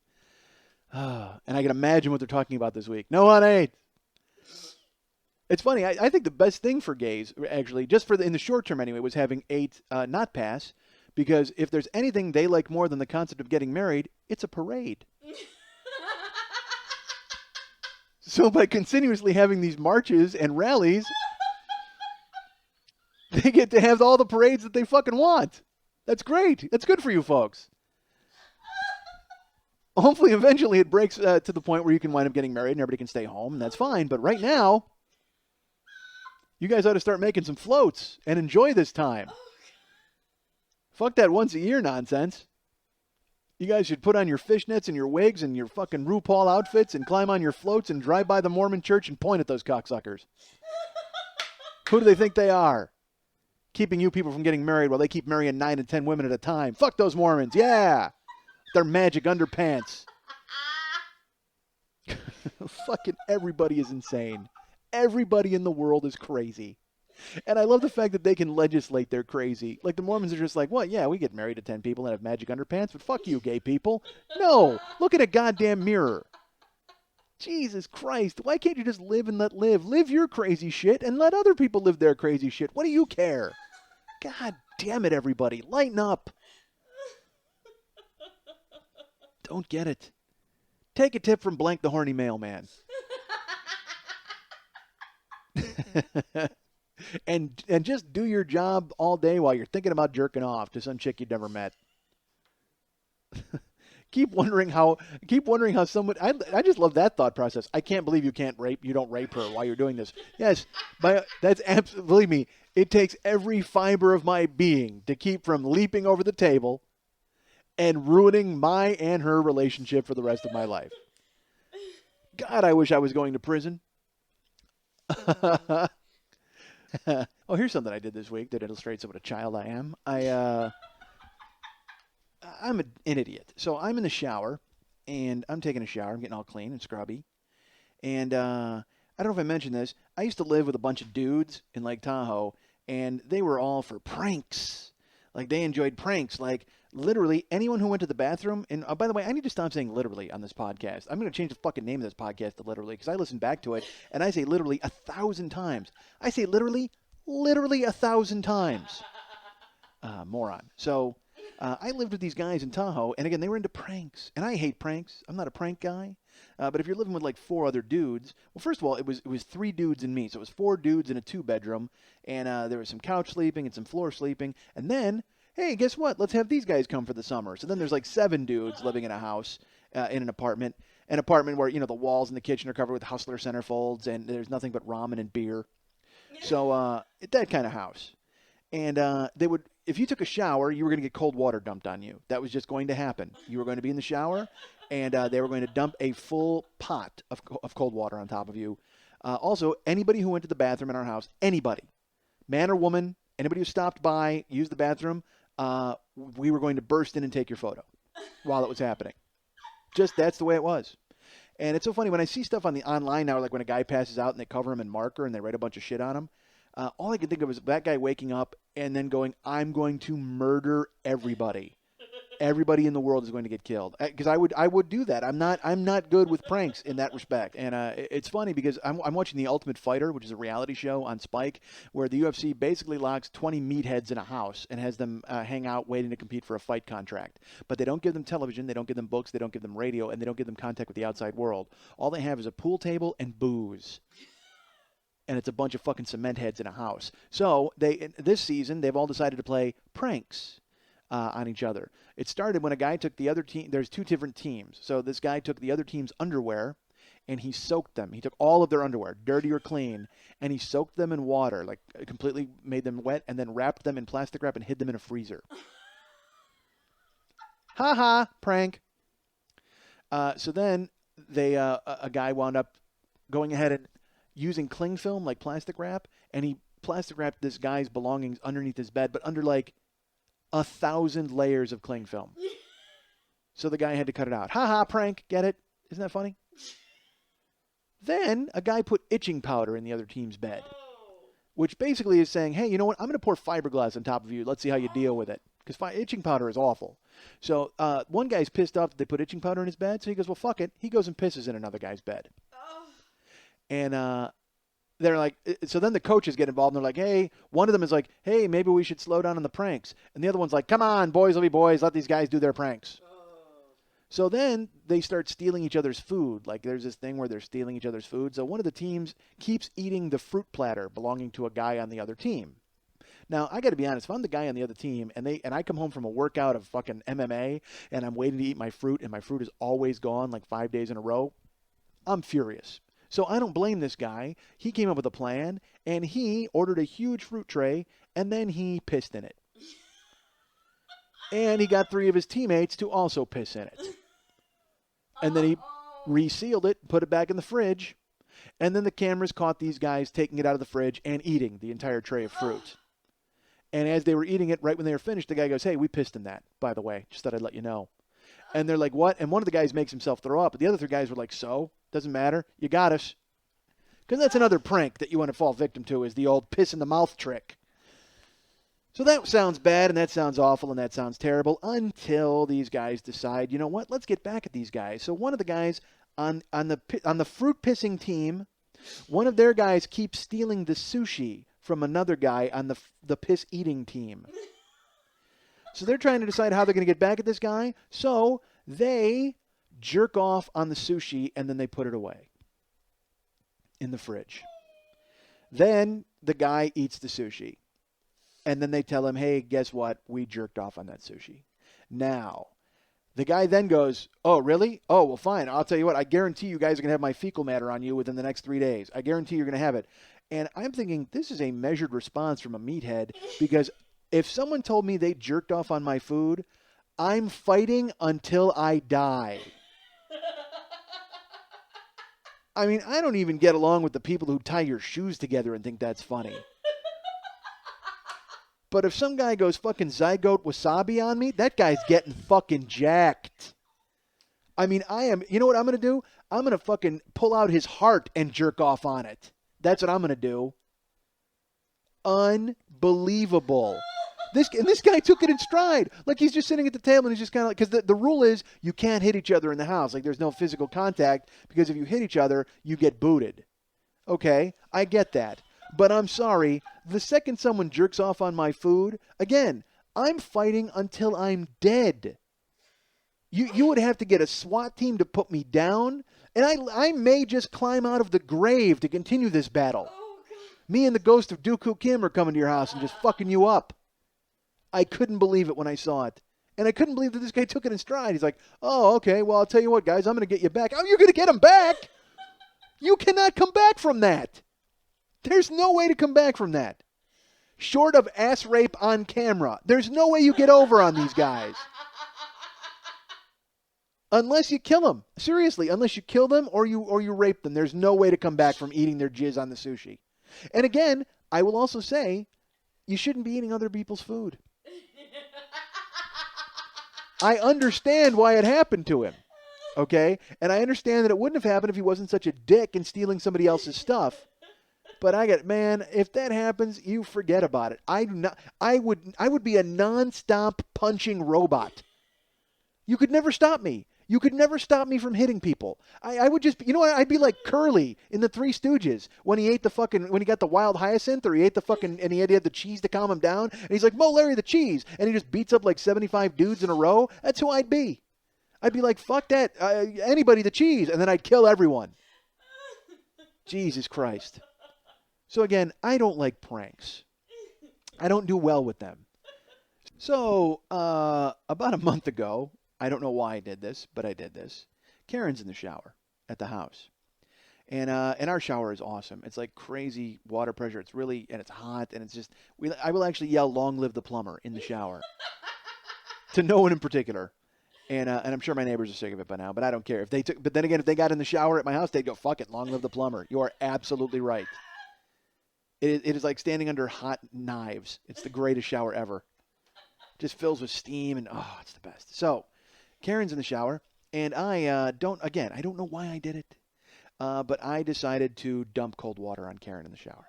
And I can imagine what they're talking about this week. No on 8. It's funny. I think the best thing for gays, actually, just in the short term anyway, was having 8 not pass. Because if there's anything they like more than the concept of getting married, it's a parade. So by continuously having these marches and rallies, they get to have all the parades that they fucking want. That's great. That's good for you folks. Hopefully, eventually it breaks to the point where you can wind up getting married and everybody can stay home, and that's fine. But right now, you guys ought to start making some floats and enjoy this time. Fuck that once a year nonsense. You guys should put on your fishnets and your wigs and your fucking RuPaul outfits and climb on your floats and drive by the Mormon church and point at those cocksuckers. Who do they think they are? Keeping you people from getting married while they keep marrying 9 and 10 women at a time. Fuck those Mormons. Yeah. Their magic underpants. Fucking everybody is insane. Everybody in the world is crazy. And I love the fact that they can legislate they're crazy. Like the Mormons are just like, well, yeah, we get married to 10 people and have magic underpants, but fuck you, gay people. No, look at a goddamn mirror. Jesus Christ, why can't you just live and let live? Live your crazy shit and let other people live their crazy shit. What do you care? God damn it, everybody. Lighten up. Don't get it. Take a tip from Blank the Horny Mailman. And just do your job all day while you're thinking about jerking off to some chick you'd never met. Keep wondering how someone. I just love that thought process. I can't believe you don't rape her while you're doing this. Yes, but that's absolutely. Believe me, it takes every fiber of my being to keep from leaping over the table and ruining my and her relationship for the rest of my life. God, I wish I was going to prison. Oh, here's something I did this week that illustrates what a child I am. I'm an idiot. So I'm in the shower, and I'm taking a shower. I'm getting all clean and scrubby. And I don't know if I mentioned this. I used to live with a bunch of dudes in Lake Tahoe, and they were all for pranks. Like, they enjoyed pranks. Like, literally, anyone who went to the bathroom, and by the way, I need to stop saying literally on this podcast. I'm going to change the fucking name of this podcast to literally, because I listen back to it, and I say literally 1,000 times. I say literally 1,000 times. Moron. So, I lived with these guys in Tahoe, and again, they were into pranks. And I hate pranks. I'm not a prank guy. But if you're living with like 4 other dudes, well, first of all, it was 3 dudes and me. So it was 4 dudes in a 2-bedroom, and there was some couch sleeping and some floor sleeping. And then, hey, guess what? Let's have these guys come for the summer. So then there's like 7 dudes living in a house, in an apartment where, the walls in the kitchen are covered with Hustler centerfolds, and there's nothing but ramen and beer. So that kind of house. And if you took a shower, you were going to get cold water dumped on you. That was just going to happen. You were going to be in the shower, and they were going to dump a full pot of cold water on top of you. Also, anybody who went to the bathroom in our house, anybody, man or woman, anybody who stopped by, used the bathroom, we were going to burst in and take your photo while it was happening. Just that's the way it was. And it's so funny when I see stuff on the online now, like when a guy passes out and they cover him in marker and they write a bunch of shit on him. All I can think of is that guy waking up and then going, I'm going to murder everybody. Everybody in the world is going to get killed. Because I would do that. I'm not good with pranks in that respect. And it's funny because I'm watching The Ultimate Fighter, which is a reality show on Spike, where the UFC basically locks 20 meatheads in a house and has them hang out waiting to compete for a fight contract. But they don't give them television, they don't give them books, they don't give them radio, and they don't give them contact with the outside world. All they have is a pool table and booze. and it's a bunch of fucking cement heads in a house. So this season, they've all decided to play pranks on each other. It started when a guy took the other team. There's two different teams. So this guy took the other team's underwear, and he soaked them. He took all of their underwear, dirty or clean, and he soaked them in water, like completely made them wet, and then wrapped them in plastic wrap and hid them in a freezer. Ha ha, prank. So then a guy wound up going ahead and using cling film, like plastic wrap, and he plastic wrapped this guy's belongings underneath his bed, but under like 1,000 layers of cling film. So the guy had to cut it out. Ha ha, prank. Get it? Isn't that funny? Then a guy put itching powder in the other team's bed, which basically is saying, hey, you know what? I'm going to pour fiberglass on top of you. Let's see how you deal with it. Because itching powder is awful. So one guy's pissed off that they put itching powder in his bed. So he goes, well, fuck it. He goes and pisses in another guy's bed. And they're like, so then the coaches get involved. And they're like, hey, one of them is like, hey, maybe we should slow down on the pranks. And the other one's like, come on, boys will be boys. Let these guys do their pranks. So then they start stealing each other's food. Like there's this thing where they're stealing each other's food. So one of the teams keeps eating the fruit platter belonging to a guy on the other team. Now, I got to be honest, if I'm the guy on the other team and I come home from a workout of fucking MMA and I'm waiting to eat my fruit and my fruit is always gone like 5 days in a row, I'm furious. So I don't blame this guy. He came up with a plan and he ordered a huge fruit tray and then he pissed in it. And he got 3 of his teammates to also piss in it. And then he resealed it, put it back in the fridge, and then the cameras caught these guys taking it out of the fridge and eating the entire tray of fruit. And as they were eating it, right when they were finished, the guy goes, hey, we pissed in that, by the way. Just thought I'd let you know. And they're like, what? And one of the guys makes himself throw up. But the other 3 guys were like, so? Doesn't matter. You got us. Because that's another prank that you want to fall victim to is the old piss in the mouth trick. So that sounds bad, and that sounds awful, and that sounds terrible until these guys decide, you know what? Let's get back at these guys. So one of the guys on the fruit pissing team, one of their guys keeps stealing the sushi from another guy on the piss eating team. So they're trying to decide how they're going to get back at this guy. So they jerk off on the sushi, and then they put it away in the fridge. Then the guy eats the sushi. And then they tell him, hey, guess what? We jerked off on that sushi. Now, the guy then goes, oh, really? Oh, well, fine. I'll tell you what. I guarantee you guys are going to have my fecal matter on you within the next 3 days. I guarantee you're going to have it. And I'm thinking, this is a measured response from a meathead because if someone told me they jerked off on my food, I'm fighting until I die. I mean, I don't even get along with the people who tie your shoes together and think that's funny. But if some guy goes fucking zygote wasabi on me, that guy's getting fucking jacked. I mean, you know what I'm going to do? I'm going to fucking pull out his heart and jerk off on it. That's what I'm going to do. Unbelievable. This guy took it in stride. Like he's just sitting at the table and he's just kind of like, because the rule is you can't hit each other in the house. Like there's no physical contact because if you hit each other, you get booted. Okay, I get that. But I'm sorry, the second someone jerks off on my food, again, I'm fighting until I'm dead. You would have to get a SWAT team to put me down, and I may just climb out of the grave to continue this battle. Me and the ghost of Dooku Kim are coming to your house and just fucking you up. I couldn't believe it when I saw it. And I couldn't believe that this guy took it in stride. He's like, oh, okay, well, I'll tell you what, guys, I'm going to get you back. Oh, you're going to get him back? You cannot come back from that. There's no way to come back from that. Short of ass rape on camera. There's no way you get over on these guys. Unless you kill them. Seriously, unless you kill them or you rape them. There's no way to come back from eating their jizz on the sushi. And again, I will also say, you shouldn't be eating other people's food. I understand why it happened to him. Okay? And I understand that it wouldn't have happened if he wasn't such a dick and stealing somebody else's stuff. But man, if that happens, you forget about it. I would be a non-stop punching robot. You could never stop me. You could never stop me from hitting people. I would just, you know what? I'd be like Curly in the Three Stooges when he got the wild hyacinth or he ate and he had the cheese to calm him down. And he's like, Mo Larry the cheese. And he just beats up like 75 dudes in a row. That's who I'd be. I'd be like, fuck that. Anybody the cheese. And then I'd kill everyone. Jesus Christ. So again, I don't like pranks. I don't do well with them. So about a month ago, I don't know why I did this, but I did this. Karen's in the shower at the house. And our shower is awesome. It's like crazy water pressure. It's really, and it's hot, and it's just, I will actually yell, "Long live the plumber," in the shower. To no one in particular. And I'm sure my neighbors are sick of it by now, but I don't care. But then again, if they got in the shower at my house, they'd go, "Fuck it, long live the plumber." You are absolutely right. It is like standing under hot knives. It's the greatest shower ever. Just fills with steam, and it's the best. So, Karen's in the shower, and I don't know why I did it. But I decided to dump cold water on Karen in the shower.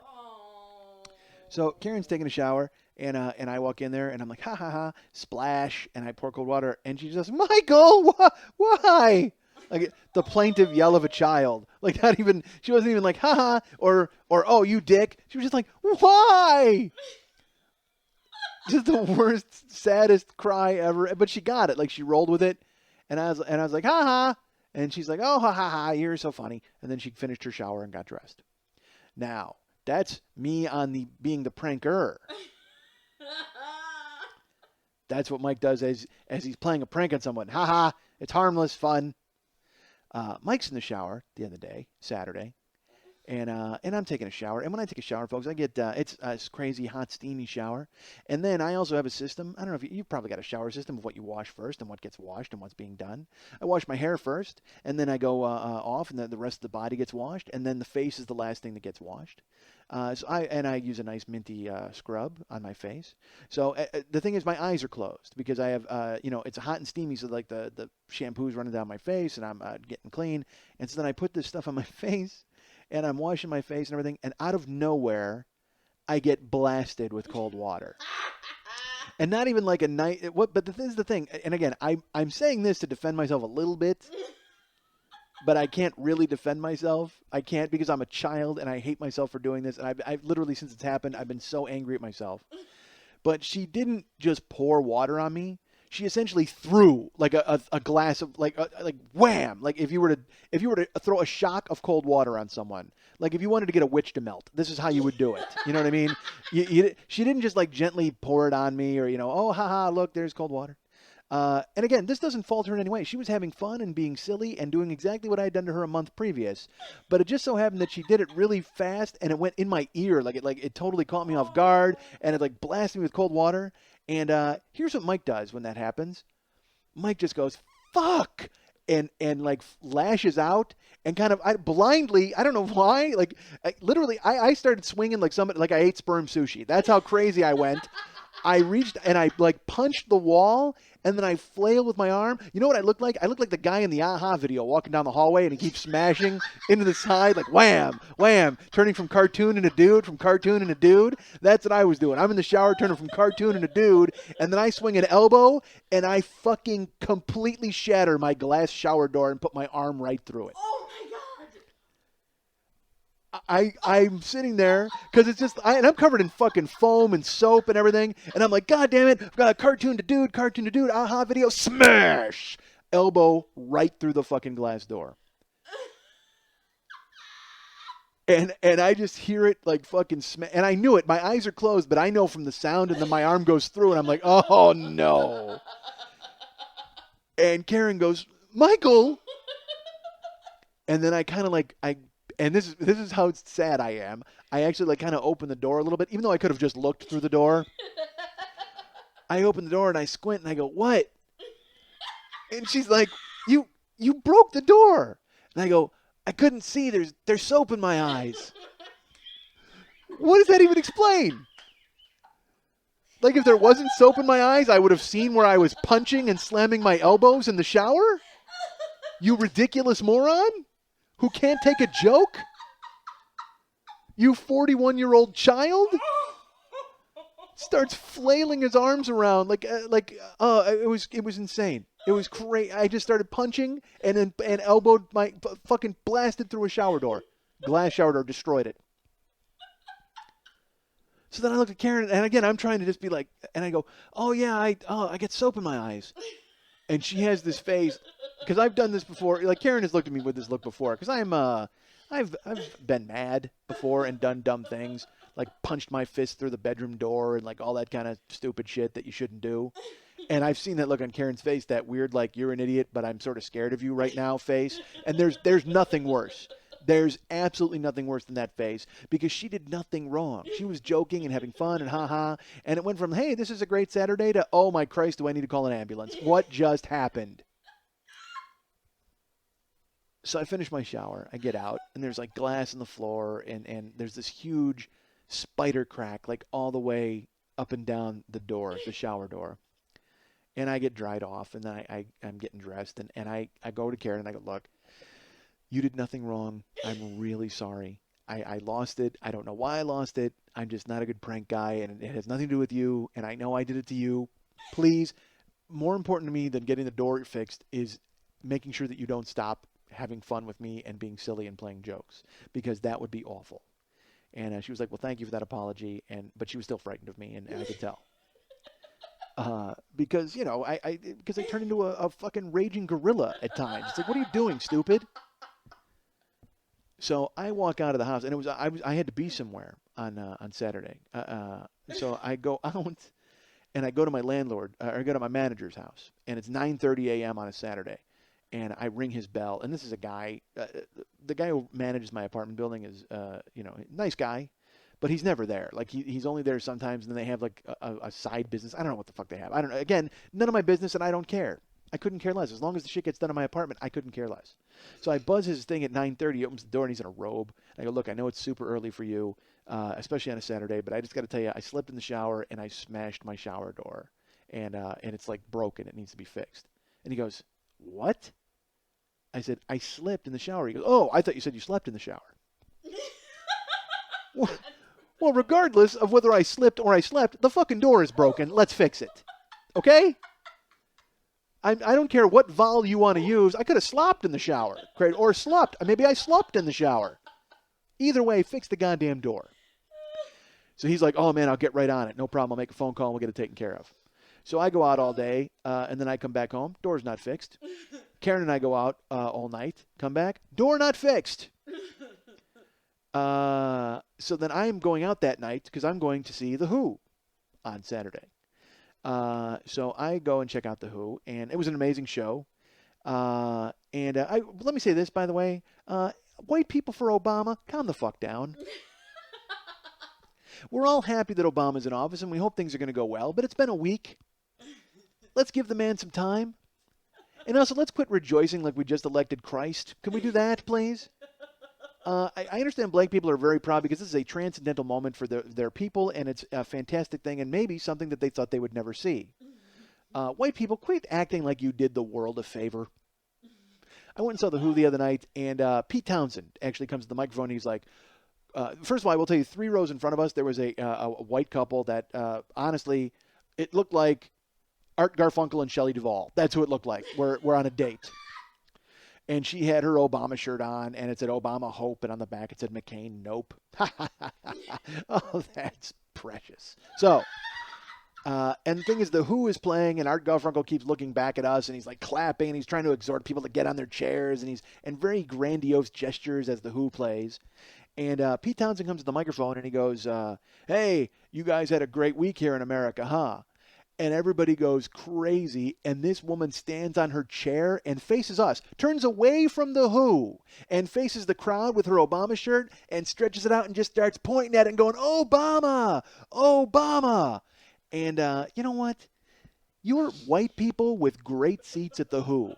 So Karen's taking a shower, and I walk in there, and I'm like, ha, ha, ha, splash, and I pour cold water, and she just, "Michael, why?" Like the plaintive yell of a child. Like she wasn't even like, ha, ha, or "Oh, you dick." She was just like, "Why?" Just the worst, saddest cry ever. But she got it. Like she rolled with it, and I was like, ha, ha. And she's like, "Oh, ha, ha, ha, you're so funny." And then she finished her shower and got dressed. Now, that's me on being the pranker. That's what Mike does as he's playing a prank on someone. Ha, ha, it's harmless, fun. Mike's in the shower the other day, Saturday. And I'm taking a shower. And when I take a shower, folks, I get it's a crazy hot, steamy shower. And then I also have a system. I don't know if you've probably got a shower system of what you wash first and what gets washed and what's being done. I wash my hair first, and then I go off, and then the rest of the body gets washed, and then the face is the last thing that gets washed. So I use a nice minty scrub on my face. So the thing is, my eyes are closed because I have it's hot and steamy, so like the shampoo's running down my face, and I'm getting clean, and so then I put this stuff on my face. And I'm washing my face and everything, and out of nowhere, I get blasted with cold water. And not even like a night. But this is the thing. And again, I'm saying this to defend myself a little bit, but I can't really defend myself. I can't because I'm a child, and I hate myself for doing this. And I've literally, since it's happened, I've been so angry at myself. But she didn't just pour water on me. She essentially threw like a glass of like wham, like if you were to throw a shock of cold water on someone, like if you wanted to get a witch to melt, this is how you would do it. You know what I mean? She didn't just like gently pour it on me or oh, haha, look, there's cold water. And again, this doesn't fault her in any way. She was having fun and being silly and doing exactly what I had done to her a month previous. But it just so happened that she did it really fast, and it went in my ear, it totally caught me off guard, and it like blasted me with cold water. And here's what Mike does when that happens. Mike just goes, "Fuck," and like lashes out and kind of blindly, I don't know why, like I started swinging like somebody, like I ate sperm sushi. That's how crazy I went. I reached and I like punched the wall, and then I flailed with my arm. You know what I looked like? I looked like the guy in the Aha video walking down the hallway, and he keeps smashing into the side, like wham, wham, turning from cartoon into dude, from cartoon into dude. That's what I was doing. I'm in the shower turning from cartoon into dude, and then I swing an elbow, and I fucking completely shatter my glass shower door and put my arm right through it. Oh my god! I'm sitting there because it's just, and I'm covered in fucking foam and soap and everything. And I'm like, God damn it. I've got a cartoon to dude, Aha video, smash, elbow right through the fucking glass door. And I just hear it like fucking smash. And I knew it. My eyes are closed, but I know from the sound, and then my arm goes through, and I'm like, oh no. And Karen goes, "Michael." And then I kind of like, and this is how sad I am. I actually like kind of open the door a little bit, even though I could have just looked through the door. I open the door and I squint and I go, "What?" And she's like, You broke the door." And I go, "I couldn't see. There's soap in my eyes." What does that even explain? Like if there wasn't soap in my eyes, I would have seen where I was punching and slamming my elbows in the shower? You ridiculous moron? Who can't take a joke? You 41-year-old child? Starts flailing his arms around it was insane. It was crazy. I just started punching and elbowed fucking blasted through a shower door. Glass shower door, destroyed it. So then I looked at Karen, and again I'm trying to just be like, and I go, "Oh yeah, I get soap in my eyes." And she has this face, because I've done this before. Like Karen has looked at me with this look before, because I'm I've been mad before and done dumb things, like punched my fist through the bedroom door and like all that kind of stupid shit that you shouldn't do. And I've seen that look on Karen's face, that weird like you're an idiot, but I'm sort of scared of you right now face. And there's nothing worse. There's absolutely nothing worse than that face because she did nothing wrong. She was joking and having fun and ha-ha. And it went from, hey, this is a great Saturday to, oh, my Christ, do I need to call an ambulance? What just happened? So I finish my shower. I get out, and there's like glass on the floor, and there's this huge spider crack like all the way up and down the door, the shower door. And I get dried off, and then I'm getting dressed, and I go to Karen, and I go, look, you did nothing wrong. I'm really sorry. I lost it. I don't know why I lost it. I'm just not a good prank guy, and it has nothing to do with you, and I know I did it to you. Please, more important to me than getting the door fixed is making sure that you don't stop having fun with me and being silly and playing jokes, because that would be awful. And she was like, well, thank you for that apology, but she was still frightened of me, and I could tell. Because, you know, because I turned into a fucking raging gorilla at times. It's like, what are you doing, stupid? So I walk out of the house, and I had to be somewhere on Saturday. So I go out, and I go to my landlord, or I go to my manager's house, and it's 9:30 a.m. on a Saturday, and I ring his bell, and this is a guy, the guy who manages my apartment building is, nice guy, but he's never there. Like he's only there sometimes, and then they have like a side business. I don't know what the fuck they have. I don't know. Again, none of my business, and I don't care. I couldn't care less. As long as the shit gets done in my apartment, I couldn't care less. So I buzz his thing at 9:30. He opens the door, and he's in a robe. I go, look, I know it's super early for you, especially on a Saturday, but I just got to tell you, I slipped in the shower, and I smashed my shower door, and it's like broken. It needs to be fixed. And he goes, what? I said, I slipped in the shower. He goes, oh, I thought you said you slept in the shower. Well, regardless of whether I slipped or I slept, the fucking door is broken. Let's fix it. Okay? I don't care what vowel you want to use. I could have slopped in the shower. Or slept. Maybe I slept in the shower. Either way, fix the goddamn door. So he's like, oh, man, I'll get right on it. No problem. I'll make a phone call and we'll get it taken care of. So I go out all day, and then I come back home. Door's not fixed. Karen and I go out all night. Come back. Door not fixed. So then I am going out that night because I'm going to see The Who on Saturday. So I go and check out The Who, and it was an amazing show. Let me say this, by the way. White people for Obama, calm the fuck down. We're all happy that Obama's in office, and we hope things are going to go well, but it's been a week. Let's give the man some time. And also, let's quit rejoicing like we just elected Christ. Can we do that, please? I understand black people are very proud because this is a transcendental moment for their people, and it's a fantastic thing and maybe something that they thought they would never see. White people, quit acting like you did the world a favor. I went and saw The Who the other night, and Pete Townsend actually comes to the microphone, and he's like, first of all, I will tell you, 3 rows in front of us, there was a white couple that, honestly, it looked like Art Garfunkel and Shelley Duvall. That's who it looked like. We're on a date. And she had her Obama shirt on, and it said Obama Hope, and on the back it said McCain Nope. Oh, that's precious. So, and the thing is, The Who is playing, and Art Garfunkel keeps looking back at us, and he's like clapping, and he's trying to exhort people to get on their chairs, and very grandiose gestures as The Who plays. And Pete Townsend comes to the microphone, and he goes, hey, you guys had a great week here in America, huh? And everybody goes crazy, and this woman stands on her chair and faces us, turns away from The Who, and faces the crowd with her Obama shirt, and stretches it out and just starts pointing at it and going, Obama! Obama! And you know what? You're white people with great seats at The Who.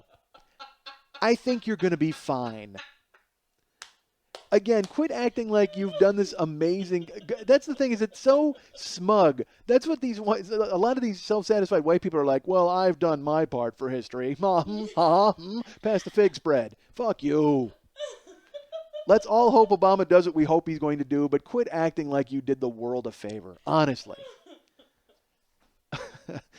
I think you're going to be fine. Again, quit acting like you've done this amazing. That's the thing, is it's so smug. That's what a lot of these self-satisfied white people are like, well, I've done my part for history. Pass the fig spread. Fuck you. Let's all hope Obama does what we hope he's going to do, but quit acting like you did the world a favor. Honestly.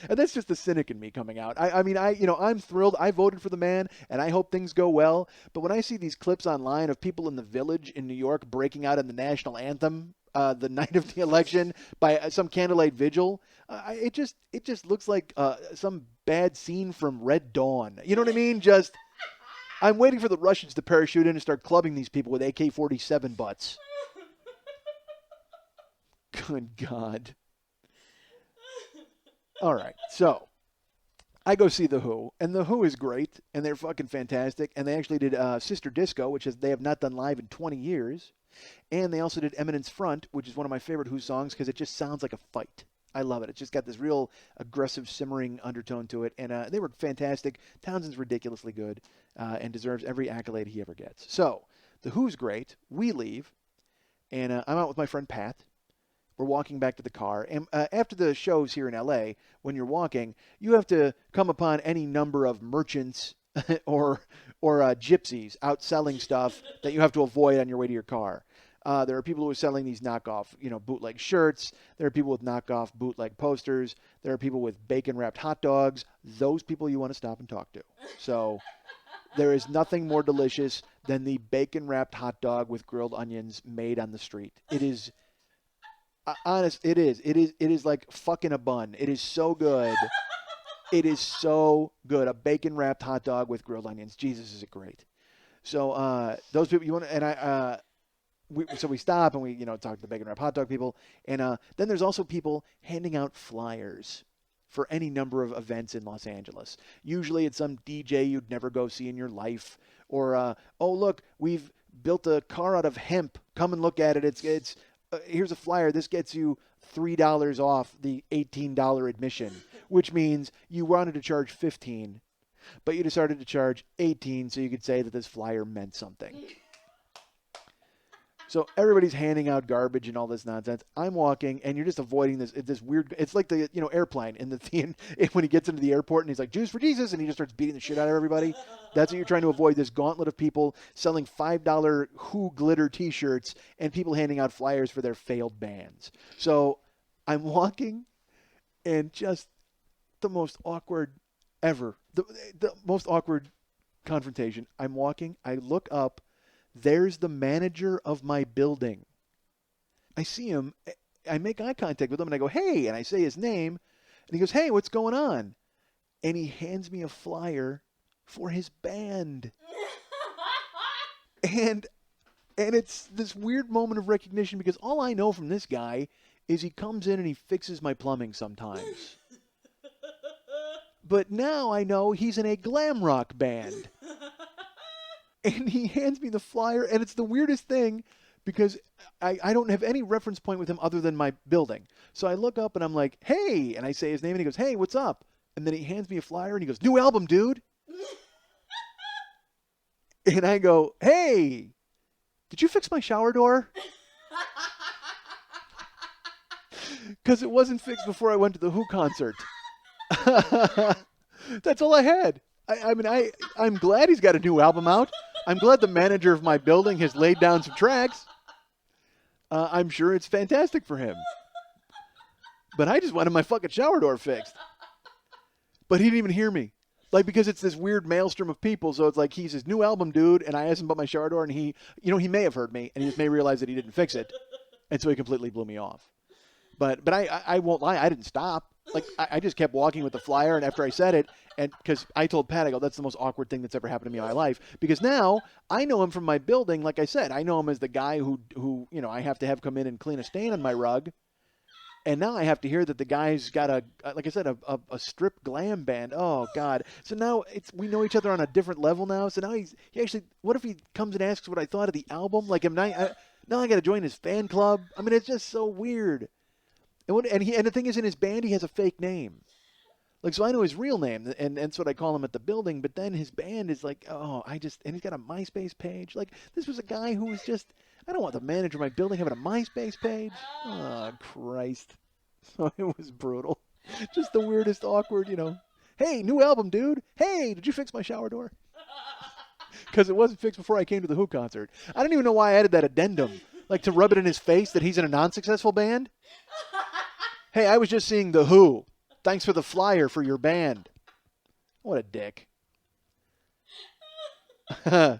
And that's just the cynic in me coming out. I'm thrilled. I voted for the man, and I hope things go well. But when I see these clips online of people in the Village in New York breaking out in the national anthem the night of the election by some candlelight vigil, it just looks like some bad scene from Red Dawn. You know what I mean? Just I'm waiting for the Russians to parachute in and start clubbing these people with AK-47 butts. Good God. All right, so I go see The Who, and The Who is great, and they're fucking fantastic, and they actually did Sister Disco, which they have not done live in 20 years, and they also did Eminence Front, which is one of my favorite Who songs because it just sounds like a fight. I love it. It's just got this real aggressive, simmering undertone to it, and they were fantastic. Townsend's ridiculously good and deserves every accolade he ever gets. So, The Who's great. We leave, and I'm out with my friend Pat. We're walking back to the car. And after the shows here in L.A., when you're walking, you have to come upon any number of merchants or gypsies out selling stuff that you have to avoid on your way to your car. There are people who are selling these knockoff, bootleg shirts. There are people with knockoff bootleg posters. There are people with bacon-wrapped hot dogs. Those people you want to stop and talk to. So there is nothing more delicious than the bacon-wrapped hot dog with grilled onions made on the street. It is... honest, it is. It is like fucking a bun. It is so good. It is so good. A bacon-wrapped hot dog with grilled onions. Jesus, is it great. So those people, you want to, and we stop and we, talk to the bacon-wrapped hot dog people. And then there's also people handing out flyers for any number of events in Los Angeles. Usually it's some DJ you'd never go see in your life. Or, oh, look, we've built a car out of hemp. Come and look at it. It's here's a flyer. This gets you $3 off the $18 admission, which means you wanted to charge $15, but you decided to charge $18 so you could say that this flyer meant something. So everybody's handing out garbage and all this nonsense. I'm walking, and you're just avoiding this weird. It's like the airplane in the when he gets into the airport and he's like, "Jews for Jesus," and he just starts beating the shit out of everybody. That's what you're trying to avoid. This gauntlet of people selling $5 Who glitter T-shirts and people handing out flyers for their failed bands. So I'm walking, and just the most awkward ever. The most awkward confrontation. I'm walking. I look up. There's the manager of my building. I see him. I make eye contact with him, and I go, "Hey," and I say his name. And he goes, "Hey, what's going on?" And he hands me a flyer for his band. And it's this weird moment of recognition because all I know from this guy is he comes in and he fixes my plumbing sometimes. But now I know he's in a glam rock band. And he hands me the flyer, and it's the weirdest thing because I don't have any reference point with him other than my building. So I look up, and I'm like, "Hey," and I say his name, and he goes, "Hey, what's up?" And then he hands me a flyer, and he goes, "New album, dude." And I go, "Hey, did you fix my shower door?" Because it wasn't fixed before I went to the Who concert. That's all I had. I'm glad he's got a new album out. I'm glad the manager of my building has laid down some tracks. I'm sure it's fantastic for him. But I just wanted my fucking shower door fixed. But he didn't even hear me. Because it's this weird maelstrom of people, so it's like he's his new album, dude, and I asked him about my shower door, and he may have heard me, and he just may realize that he didn't fix it, and so he completely blew me off. But I won't lie, I didn't stop. I just kept walking with the flyer, and after I said it, and because I told Pat, I go, "That's the most awkward thing that's ever happened to me in my life." Because now I know him from my building. Like I said, I know him as the guy who I have to have come in and clean a stain on my rug. And now I have to hear that the guy's got a strip glam band. Oh God! So now we know each other on a different level now. So now he actually. What if he comes and asks what I thought of the album? Now I got to join his fan club. It's just so weird. And the thing is, in his band, he has a fake name. So I know his real name, and that's what I call him at the building. But then his band is and he's got a MySpace page. This was a guy who was just, I don't want the manager of my building having a MySpace page. Oh, Christ. So it was brutal. Just the weirdest, awkward, "Hey, new album, dude. Hey, did you fix my shower door?" Because it wasn't fixed before I came to the Who concert. I don't even know why I added that addendum. To rub it in his face that he's in a non-successful band. "Hey, I was just seeing the Who. Thanks for the flyer for your band." What a dick. It's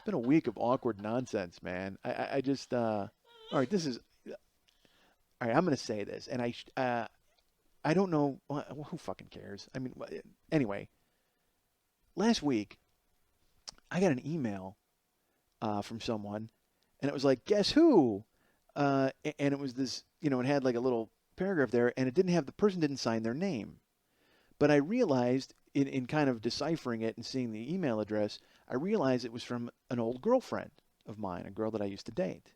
been a week of awkward nonsense, man. I just, all right, all right, I'm going to say this, and I don't know, who fucking cares? Anyway, last week, I got an email from someone, and it was like, guess who? And it was this, it had like a little paragraph there, and the person didn't sign their name. But I realized in kind of deciphering it and seeing the email address, I realized it was from an old girlfriend of mine, a girl that I used to date.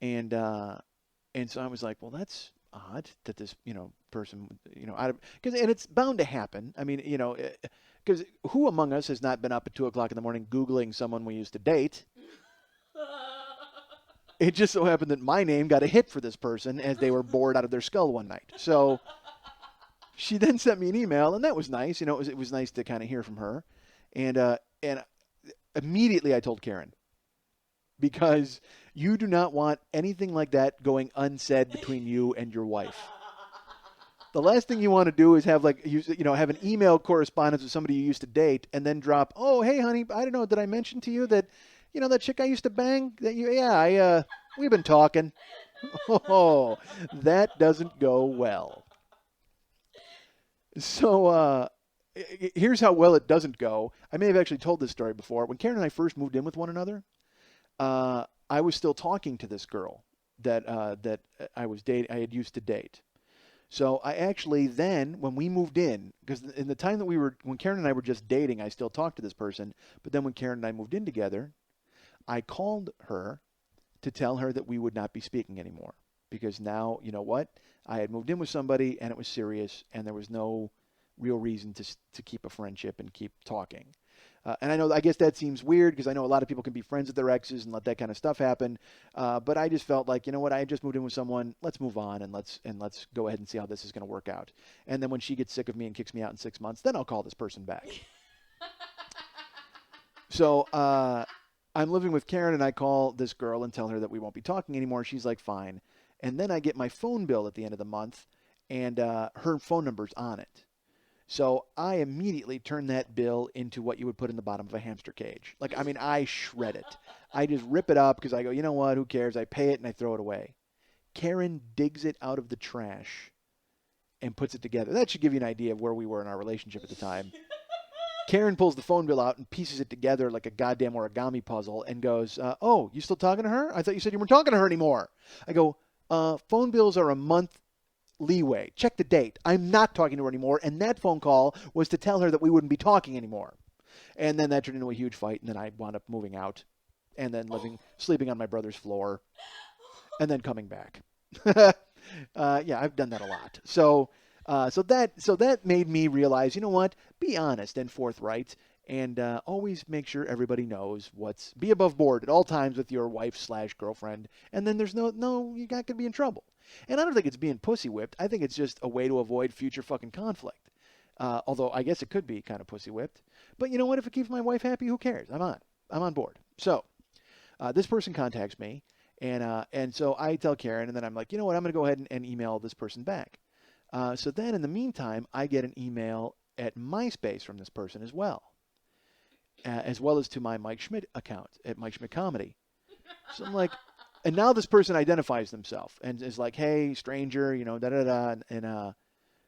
And so I was like, well, that's odd that this, person, because and it's bound to happen. I mean, because who among us has not been up at 2:00 in the morning Googling someone we used to date? It just so happened that my name got a hit for this person as they were bored out of their skull one night. So she then sent me an email, and that was nice. It was nice to kind of hear from her. And immediately I told Karen, because you do not want anything like that going unsaid between you and your wife. The last thing you want to do is have have an email correspondence with somebody you used to date and then drop, oh, hey, honey, I don't know, did I mention to you that, that chick I used to bang? We've been talking. Oh, that doesn't go well. So here's how well it doesn't go. I may have actually told this story before. When Karen and I first moved in with one another, I was still talking to this girl that I had used to date. So I actually then, when we moved in, because in the time that when Karen and I were just dating, I still talked to this person. But then when Karen and I moved in together, I called her to tell her that we would not be speaking anymore. Because now, you know what? I had moved in with somebody, and it was serious, and there was no real reason to keep a friendship and keep talking. And I guess that seems weird because I know a lot of people can be friends with their exes and let that kind of stuff happen. But I just felt like, you know what, I just moved in with someone. Let's move on and let's go ahead and see how this is going to work out. And then when she gets sick of me and kicks me out in 6 months, then I'll call this person back. So I'm living with Karen, and I call this girl and tell her that we won't be talking anymore. She's like, fine. And then I get my phone bill at the end of the month, and her phone number's on it. So I immediately turn that bill into what you would put in the bottom of a hamster cage. I shred it. I just rip it up because I go, you know what, who cares? I pay it and I throw it away. Karen digs it out of the trash and puts it together. That should give you an idea of where we were in our relationship at the time. Karen pulls the phone bill out and pieces it together like a goddamn origami puzzle and goes, oh, you still talking to her? I thought you said you weren't talking to her anymore. I go, phone bills are a month leeway. Check the date. I'm not talking to her anymore, and that phone call was to tell her that we wouldn't be talking anymore. And then that turned into a huge fight, and then I wound up moving out and then sleeping on my brother's floor and then coming back. Yeah, I've done that a lot. So that made me realize, you know what? Be honest and forthright, and always make sure everybody knows be above board at all times with your wife/girlfriend, and then there's you're not going to be in trouble. And I don't think it's being pussy whipped. I think it's just a way to avoid future fucking conflict. Although I guess it could be kind of pussy whipped. But you know what? If it keeps my wife happy, who cares? I'm on board. So this person contacts me, and so I tell Karen, and then I'm like, you know what? I'm going to go ahead and email this person back. So then in the meantime, I get an email at MySpace from this person as well as to my Mike Schmidt account at Mike Schmidt Comedy. So I'm like, and now this person identifies themselves and is like, hey, stranger, da-da-da. And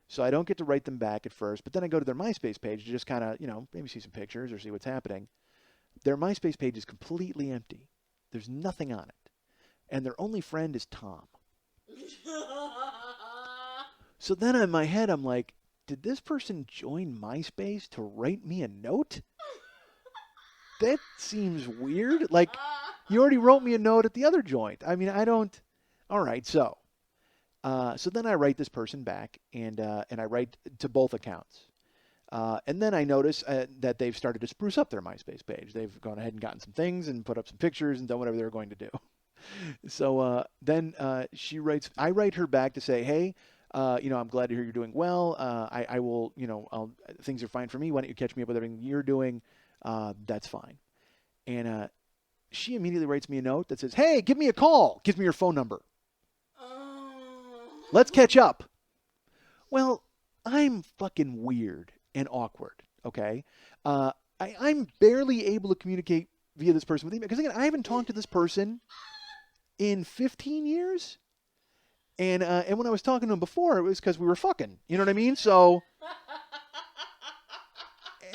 so I don't get to write them back at first, but then I go to their MySpace page to just kind of, maybe see some pictures or see what's happening. Their MySpace page is completely empty. There's nothing on it. And their only friend is Tom. So then in my head, I'm like, did this person join MySpace to write me a note? That seems weird. Like, you already wrote me a note at the other joint. I mean, I don't. All right, so then I write this person back, and I write to both accounts. And then I notice that they've started to spruce up their MySpace page. They've gone ahead and gotten some things and put up some pictures and done whatever they were going to do. So then she writes. I write her back to say, hey, I'm glad to hear you're doing well. I will, things are fine for me. Why don't you catch me up with everything you're doing? That's fine. And she immediately writes me a note that says, hey, give me a call. Gives me your phone number. Let's catch up. Well, I'm fucking weird and awkward, okay? I'm barely able to communicate via this person with email. Because, again, I haven't talked to this person in 15 years. And when I was talking to him before, it was because we were fucking. You know what I mean? So,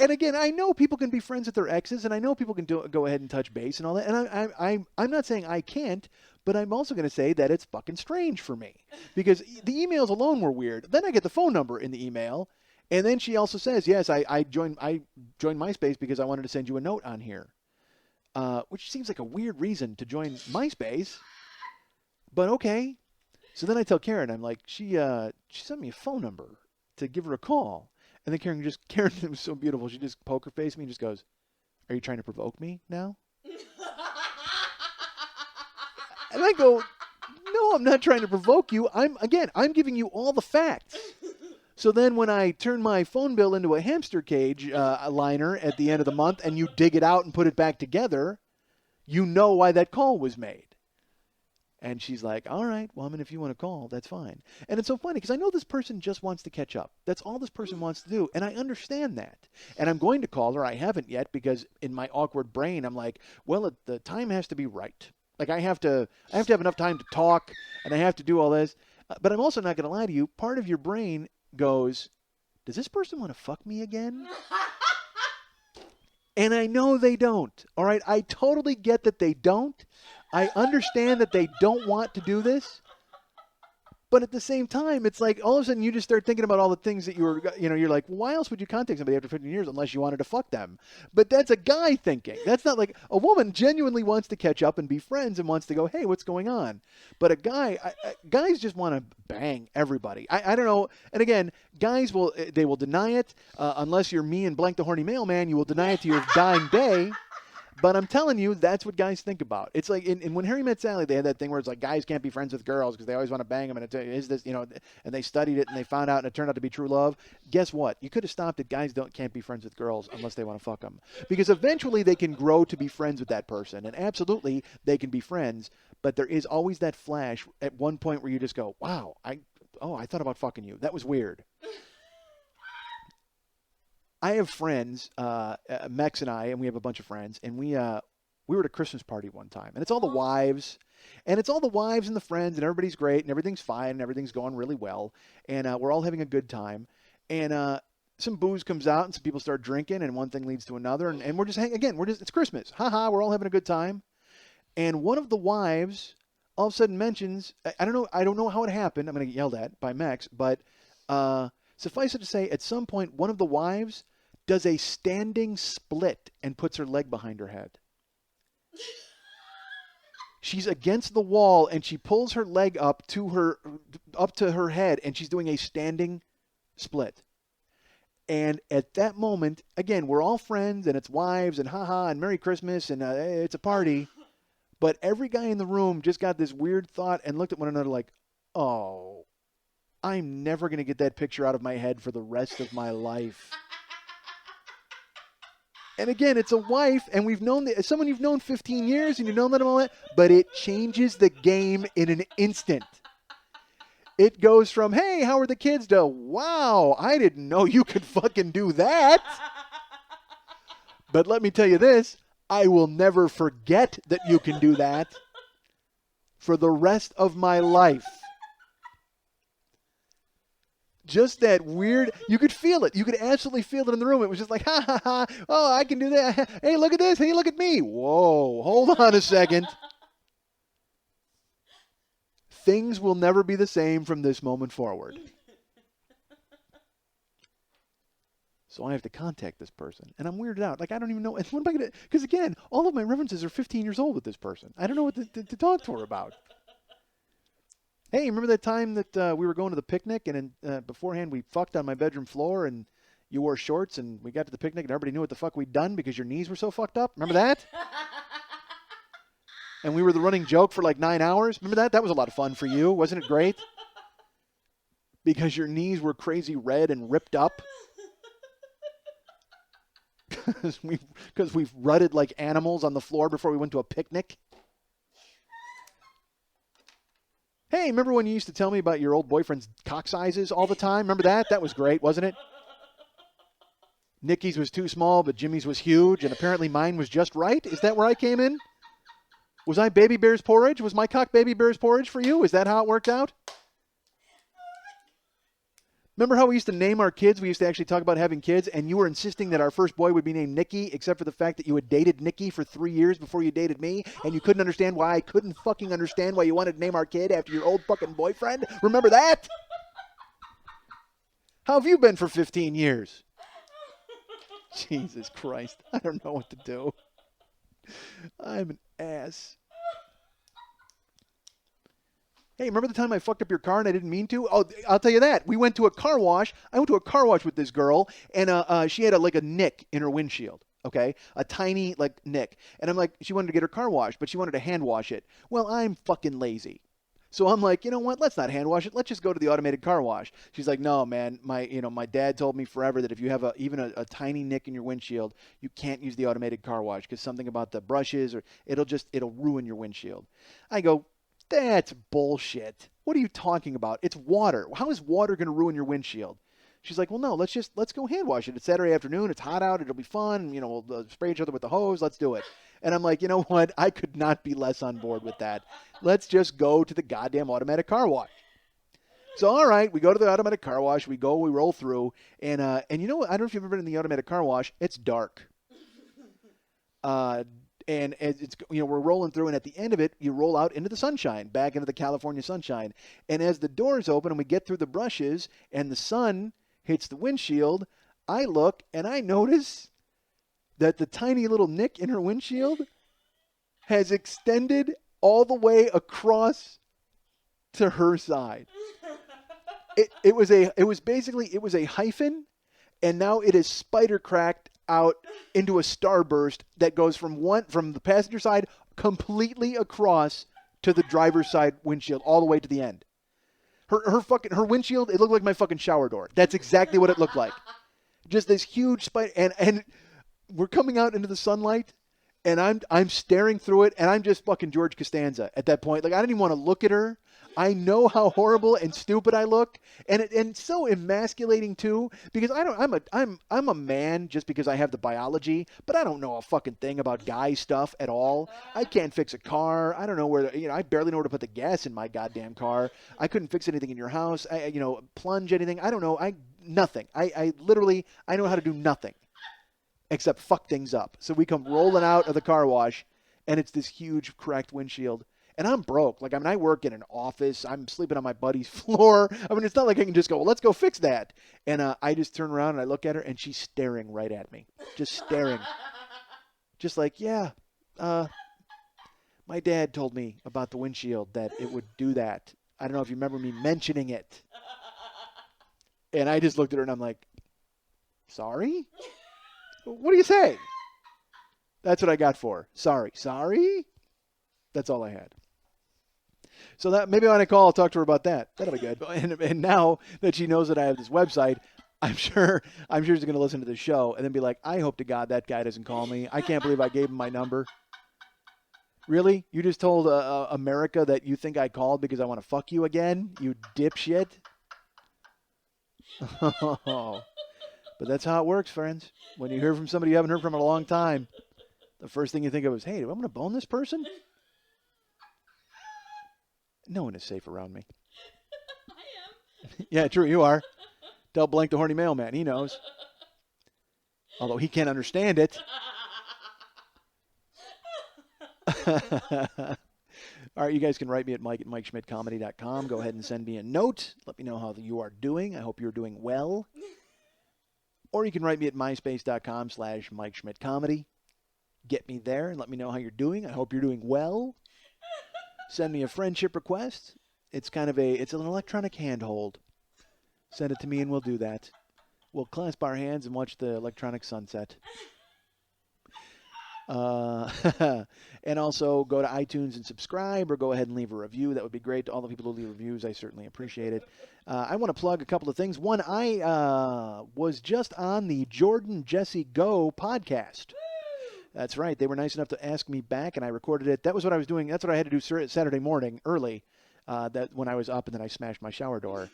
And again, I know people can be friends with their exes, and I know people can go ahead and touch base and all that. And I'm not saying I can't, but I'm also going to say that it's fucking strange for me because the emails alone were weird. Then I get the phone number in the email, and then she also says, "Yes, I joined MySpace because I wanted to send you a note on here," which seems like a weird reason to join MySpace. But okay. So then I tell Karen, I'm like, she sent me a phone number to give her a call. And then Karen was so beautiful. She just poker faced me and just goes, "Are you trying to provoke me now?" And I go, "No, I'm not trying to provoke you. I'm giving you all the facts." So then when I turn my phone bill into a hamster cage liner at the end of the month and you dig it out and put it back together, you know why that call was made. And she's like, "All right, well, I mean, if you want to call, that's fine." And it's so funny because I know this person just wants to catch up. That's all this person wants to do. And I understand that. And I'm going to call her. I haven't yet because in my awkward brain, I'm like, well, the time has to be right. Like I have to have enough time to talk and I have to do all this. But I'm also not going to lie to you. Part of your brain goes, does this person want to fuck me again? And I know they don't. All right. I totally get that they don't. I understand that they don't want to do this. But at the same time, it's like all of a sudden you just start thinking about all the things that you're like, why else would you contact somebody after 15 years unless you wanted to fuck them? But that's a guy thinking. That's not like a woman genuinely wants to catch up and be friends and wants to go, hey, what's going on? But a guy, guys just want to bang everybody. I don't know. And again, guys will deny it unless you're me and blank the horny mailman. You will deny it to your dying day. But I'm telling you, that's what guys think about. It's like in When Harry Met Sally, they had that thing where it's like guys can't be friends with girls because they always want to bang them. And is this, and they studied it and they found out and it turned out to be true love. Guess what? You could have stopped it. Guys can't be friends with girls unless they want to fuck them. Because eventually they can grow to be friends with that person. And absolutely they can be friends. But there is always that flash at one point where you just go, wow, I thought about fucking you. That was weird. I have friends, Mex and I, and we have a bunch of friends, and we were at a Christmas party one time, and it's all the wives, and the friends, and everybody's great, and everything's fine, and everything's going really well, and we're all having a good time, and some booze comes out, and some people start drinking, and one thing leads to another, and we're just it's Christmas, haha, we're all having a good time, and one of the wives all of a sudden mentions, I don't know how it happened, I'm going to get yelled at by Mex, but suffice it to say, at some point, one of the wives does a standing split and puts her leg behind her head. She's against the wall, and she pulls her leg up to her head, and she's doing a standing split. And at that moment, again, we're all friends, and it's wives, and haha, and Merry Christmas, and it's a party. But every guy in the room just got this weird thought and looked at one another like, oh, I'm never going to get that picture out of my head for the rest of my life. And again, it's a wife, and we've known someone you've known 15 years, and you've known them all that, but it changes the game in an instant. It goes from, hey, how are the kids, to, wow, I didn't know you could fucking do that. But let me tell you this, I will never forget that you can do that for the rest of my life. Just that weird, you could feel it. You could absolutely feel it in the room. It was just like, ha, ha, ha. Oh, I can do that. Hey, look at this. Hey, look at me. Whoa, hold on a second. Things will never be the same from this moment forward. So I have to contact this person. And I'm weirded out. Like, I don't even know. What am I going to, because again, all of my references are 15 years old with this person. I don't know what to talk to her about. Hey, remember that time that we were going to the picnic and beforehand we fucked on my bedroom floor and you wore shorts and we got to the picnic and everybody knew what the fuck we'd done because your knees were so fucked up? Remember that? And we were the running joke for like 9 hours? Remember that? That was a lot of fun for you. Wasn't it great? Because your knees were crazy red and ripped up. Because we've rutted like animals on the floor before we went to a picnic. Hey, remember when you used to tell me about your old boyfriend's cock sizes all the time? Remember that? That was great, wasn't it? Nikki's was too small, but Jimmy's was huge, and apparently mine was just right. Is that where I came in? Was I baby bear's porridge? Was my cock baby bear's porridge for you? Is that how it worked out? Remember how we used to name our kids? We used to actually talk about having kids, and you were insisting that our first boy would be named Nicky, except for the fact that you had dated Nicky for 3 years before you dated me, and you couldn't understand why I couldn't fucking understand why you wanted to name our kid after your old fucking boyfriend? Remember that? How have you been for 15 years? Jesus Christ. I don't know what to do. I'm an ass. Hey, remember the time I fucked up your car and I didn't mean to? Oh, I'll tell you that. We went to a car wash. I went to a car wash with this girl, and she had a nick in her windshield, okay? A tiny, nick. And I'm like, she wanted to get her car washed, but she wanted to hand wash it. Well, I'm fucking lazy. So I'm like, you know what? Let's not hand wash it. Let's just go to the automated car wash. She's like, no, man. My dad told me forever that if you have even a tiny nick in your windshield, you can't use the automated car wash because something about the brushes or it'll ruin your windshield. I go, that's bullshit. What are you talking about? It's water. How is water going to ruin your windshield? She's like, well, no, let's go hand wash it. It's Saturday afternoon. It's hot out. It'll be fun. We'll spray each other with the hose. Let's do it. And I'm like, you know what? I could not be less on board with that. Let's just go to the goddamn automatic car wash. So, all right, we go to the automatic car wash. We roll through. And you know what? I don't know if you've ever been in the automatic car wash. It's dark. And it's we're rolling through, and at the end of it, you roll out into the sunshine, back into the California sunshine. And as the doors open and we get through the brushes and the sun hits the windshield, I look and I notice that the tiny little nick in her windshield has extended all the way across to her side. It was a hyphen, and now it is spider cracked out into a starburst that goes from the passenger side completely across to the driver's side windshield all the way to the end. Her windshield, it looked like my fucking shower door. That's exactly what it looked like. Just this huge spider, and we're coming out into the sunlight, and I'm staring through it, and I'm just fucking George Costanza at that point. Like, I didn't even want to look at her. I know how horrible and stupid I look, and so emasculating too, because I'm a man just because I have the biology, but I don't know a fucking thing about guy stuff at all. I can't fix a car. I don't know I barely know where to put the gas in my goddamn car. I couldn't fix anything in your house. Plunge anything. I don't know. Nothing. I literally know how to do nothing except fuck things up. So we come rolling out of the car wash, and it's this huge cracked windshield. And I'm broke. I work in an office. I'm sleeping on my buddy's floor. It's not like I can just go, well, let's go fix that. And I just turn around and I look at her, and she's staring right at me. Just staring. Just like, yeah, my dad told me about the windshield that it would do that. I don't know if you remember me mentioning it. And I just looked at her, and I'm like, sorry? What do you say? That's what I got for her. Sorry? That's all I had. So that maybe when I call, I'll talk to her about that. That'll be good. And now that she knows that I have this website, I'm sure she's going to listen to the show and then be like, I hope to God that guy doesn't call me. I can't believe I gave him my number. Really? You just told America that you think I called because I want to fuck you again? You dipshit. Oh. But that's how it works, friends. When you hear from somebody you haven't heard from in a long time, the first thing you think of is, hey, do I want to bone this person? No one is safe around me. I am. Yeah, true, you are. Tell Blank the Horny Mailman. He knows. Although he can't understand it. All right, you guys can write me at mike@MikeSchmidtComedy.com. Go ahead and send me a note. Let me know how you are doing. I hope you're doing well. Or you can write me at myspace.com/MikeSchmidtComedy. Get me there and let me know how you're doing. I hope you're doing well. Send me a friendship request. It's it's an electronic handhold. Send it to me and we'll do that. We'll clasp our hands and watch the electronic sunset. And also go to iTunes and subscribe, or go ahead and leave a review. That would be great. To all the people who leave reviews, I certainly appreciate it. I want to plug a couple of things. One, I was just on the Jordan Jesse Go podcast. That's right. They were nice enough to ask me back, and I recorded it. That was what I was doing. That's what I had to do Saturday morning early, that when I was up, and then I smashed my shower door,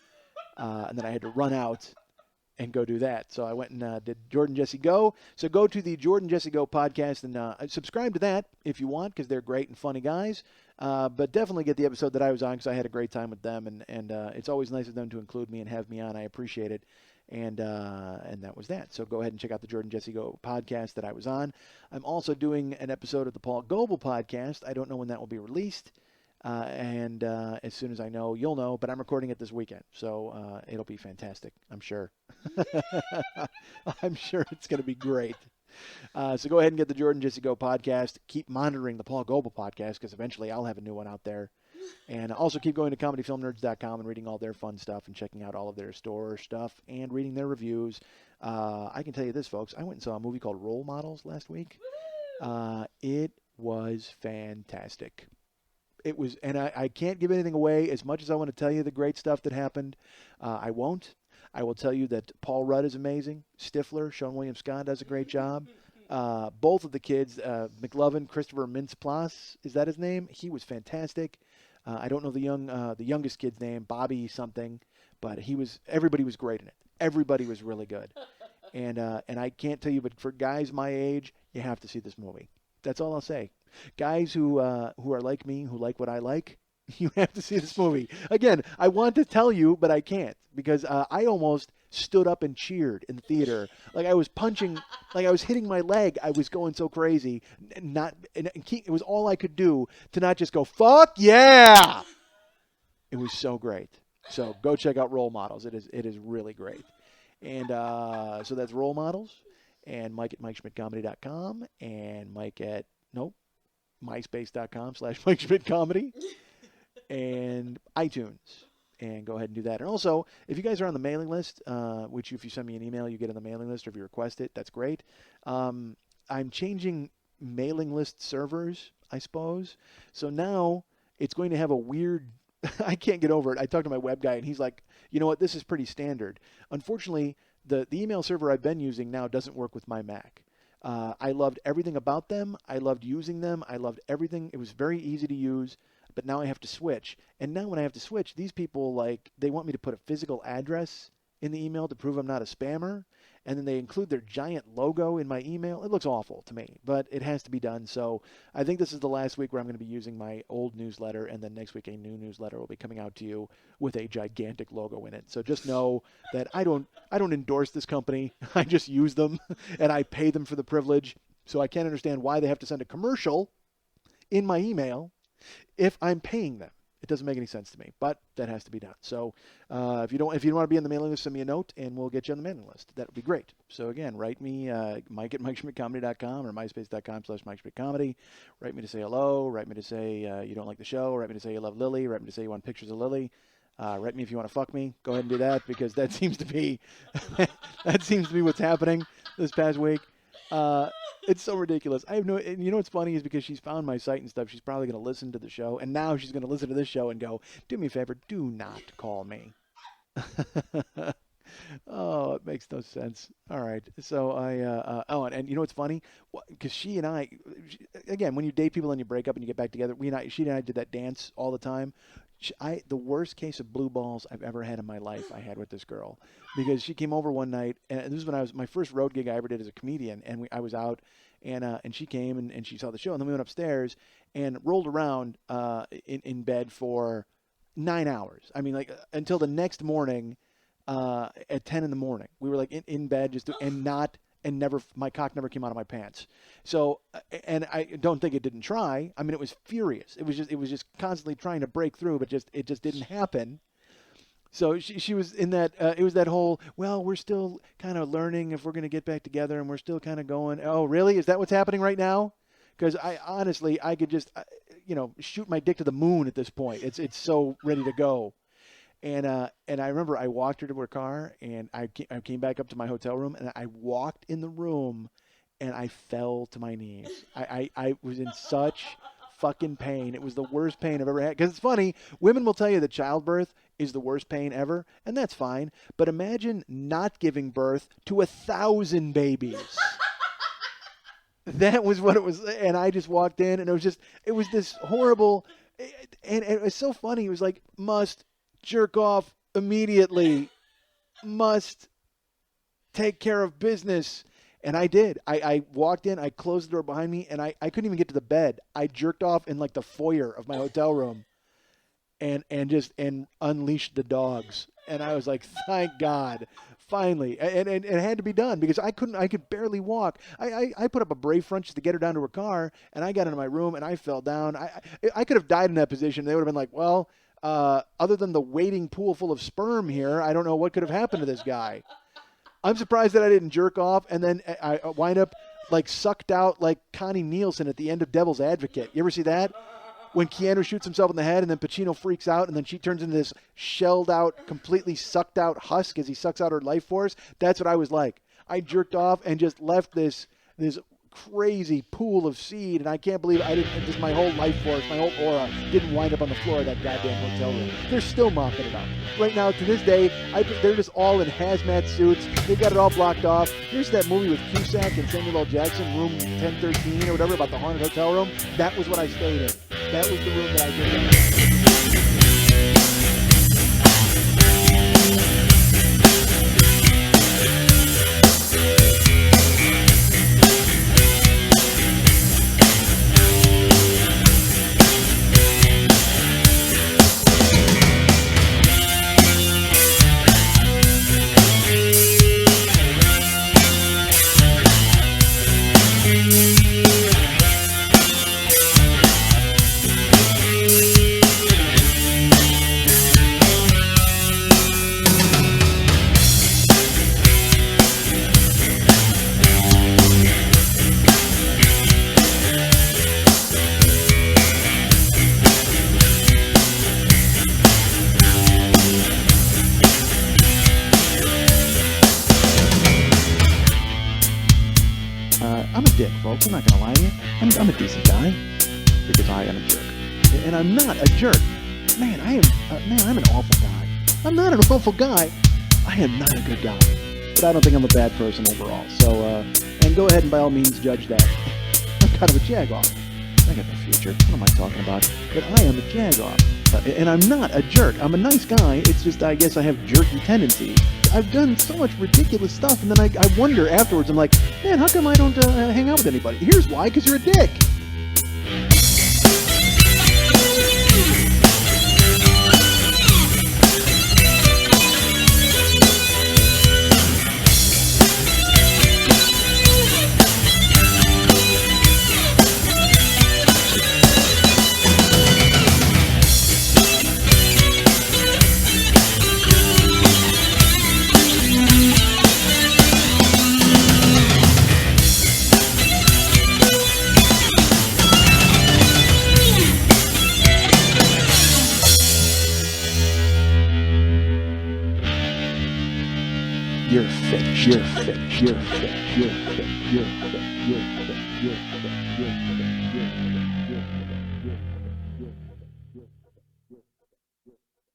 and then I had to run out and go do that. So I went and did Jordan Jesse Go. So go to the Jordan Jesse Go podcast and subscribe to that if you want, because they're great and funny guys. But definitely get the episode that I was on, because I had a great time with them, and it's always nice of them to include me and have me on. I appreciate it. And that was that. So go ahead and check out the Jordan Jesse Go podcast that I was on. I'm also doing an episode of the Paul Goebel podcast. I don't know when that will be released. And as soon as I know, you'll know. But I'm recording it this weekend, so it'll be fantastic, I'm sure. I'm sure it's going to be great. So go ahead and get the Jordan Jesse Go podcast. Keep monitoring the Paul Goebel podcast, because eventually I'll have a new one out there. And also keep going to comedyfilmnerds.com and reading all their fun stuff and checking out all of their store stuff and reading their reviews. I can tell you this, folks. I went and saw a movie called Role Models last week. It was fantastic. It was, and I can't give anything away. As much as I want to tell you the great stuff that happened, I won't. I will tell you that Paul Rudd is amazing. Stifler, Sean William Scott does a great job. Both of the kids, McLovin, Christopher Mintz-Plasse, is that his name? He was fantastic. I don't know the youngest kid's name, Bobby something, but everybody was great in it. Everybody was really good. And I can't tell you, but for guys my age, you have to see this movie. That's all I'll say. Guys who are like me, who like what I like, you have to see this movie. Again, I want to tell you, but I can't, because I almost stood up and cheered in the theater. Like I was punching, like I was hitting my leg. I was going so crazy. It was all I could do to not just go, fuck yeah. It was so great. So go check out Role Models. It is really great. And so that's Role Models, and Mike at MikeSchmidtComedy.com, and Mike at, MySpace.com/Mike Schmidt Comedy, and iTunes. And go ahead and do that. And also, if you guys are on the mailing list, which if you send me an email, you get on the mailing list, or if you request it, that's great. I'm changing mailing list servers, I suppose. So now it's going to have a weird, I can't get over it. I talked to my web guy, and he's like, you know what, this is pretty standard. Unfortunately, the email server I've been using now doesn't work with my Mac. I loved everything about them. I loved using them. I loved everything. It was very easy to use. But now I have to switch. And now when I have to switch, these people, they want me to put a physical address in the email to prove I'm not a spammer. And then they include their giant logo in my email. It looks awful to me, but it has to be done. So I think this is the last week where I'm going to be using my old newsletter. And then next week, a new newsletter will be coming out to you with a gigantic logo in it. So just know that I don't endorse this company. I just use them, and I pay them for the privilege. So I can't understand why they have to send a commercial in my email if I'm paying them. It doesn't make any sense to me, but that has to be done. So if you don't want to be on the mailing list, send me a note, and we'll get you on the mailing list. That would be great. So again, write me, Mike at MikeSchmidtComedy.com or MySpace.com/MikeSchmidtComedy. Write me to say hello. Write me to say you don't like the show. Write me to say you love Lili. Write me to say you want pictures of Lili. Write me if you want to fuck me. Go ahead and do that, because that seems to be what's happening this past week. It's so ridiculous. I have no, and you know what's funny is because she's found my site and stuff, she's probably going to listen to the show, and now she's going to listen to this show and go, do me a favor, do not call me. Oh, it makes no sense. All right. So and you know what's funny? Because she and I, again, when you date people and you break up and you get back together, she and I did that dance all the time. The worst case of blue balls I've ever had in my life I had with this girl, because she came over one night, and this is when my first road gig I ever did as a comedian, and I was out, and she came and she saw the show, and then we went upstairs and rolled around in bed for 9 hours. I mean, until the next morning at 10 in the morning. We were in bed my cock never came out of my pants. So, and I don't think it didn't try. I mean, it was furious. It was just constantly trying to break through, but it just didn't happen. So she was in that, it was that whole, well, we're still kind of learning if we're going to get back together, and we're still kind of going, oh, really? Is that what's happening right now? Because I could just, shoot my dick to the moon at this point. It's so ready to go. And I remember I walked her to her car, and I came back up to my hotel room, and I walked in the room, and I fell to my knees. I was in such fucking pain. It was the worst pain I've ever had. Because it's funny, women will tell you that childbirth is the worst pain ever, and that's fine. But imagine not giving birth to 1,000 babies. That was what it was. And I just walked in, and it was this horrible, and it was so funny. It was like, must jerk off immediately, must take care of business. And I did. I walked in, I closed the door behind me, and I couldn't even get to the bed. I jerked off in like the foyer of my hotel room and unleashed the dogs. And I was like, thank God, finally. And it had to be done because I could barely walk. I put up a brave front just to get her down to her car, and I got into my room and I fell down. I could have died in that position. They would have been like, well, other than the waiting pool full of sperm here, I don't know what could have happened to this guy. I'm surprised that I didn't jerk off, and then I wind up like sucked out like Connie Nielsen at the end of Devil's Advocate. You ever see that? When Keanu shoots himself in the head, and then Pacino freaks out, and then she turns into this shelled out, completely sucked out husk as he sucks out her life force. That's what I was like. I jerked off and just left this crazy pool of seed, and I can't believe I didn't. Just my whole life force, my whole aura didn't wind up on the floor of that goddamn hotel room. They're still mopping it up right now. To this day, they're just all in hazmat suits. They've got it all blocked off. Here's that movie with Cusack and Samuel L. Jackson, Room 1013 or whatever, about the haunted hotel room. That was what I stayed in. That was the room that I did in. I'm a dick, folks. I'm not going to lie to you. I'm a decent guy because I am a jerk. And I'm not a jerk. Man, I'm an awful guy. I'm not an awful guy. I am not a good guy. But I don't think I'm a bad person overall. So, and go ahead and by all means judge that. I'm kind of a jagoff. I got no future. What am I talking about? But I am a jagoff. And I'm not a jerk. I'm a nice guy. It's just I guess I have jerky tendencies. I've done so much ridiculous stuff, and then I wonder afterwards, I'm like, man, how come I don't hang out with anybody? Here's why, because you're a dick. You're fake. You're fake. You're fake. You're fake. You're fake. You're fake. You're fake. You're fake.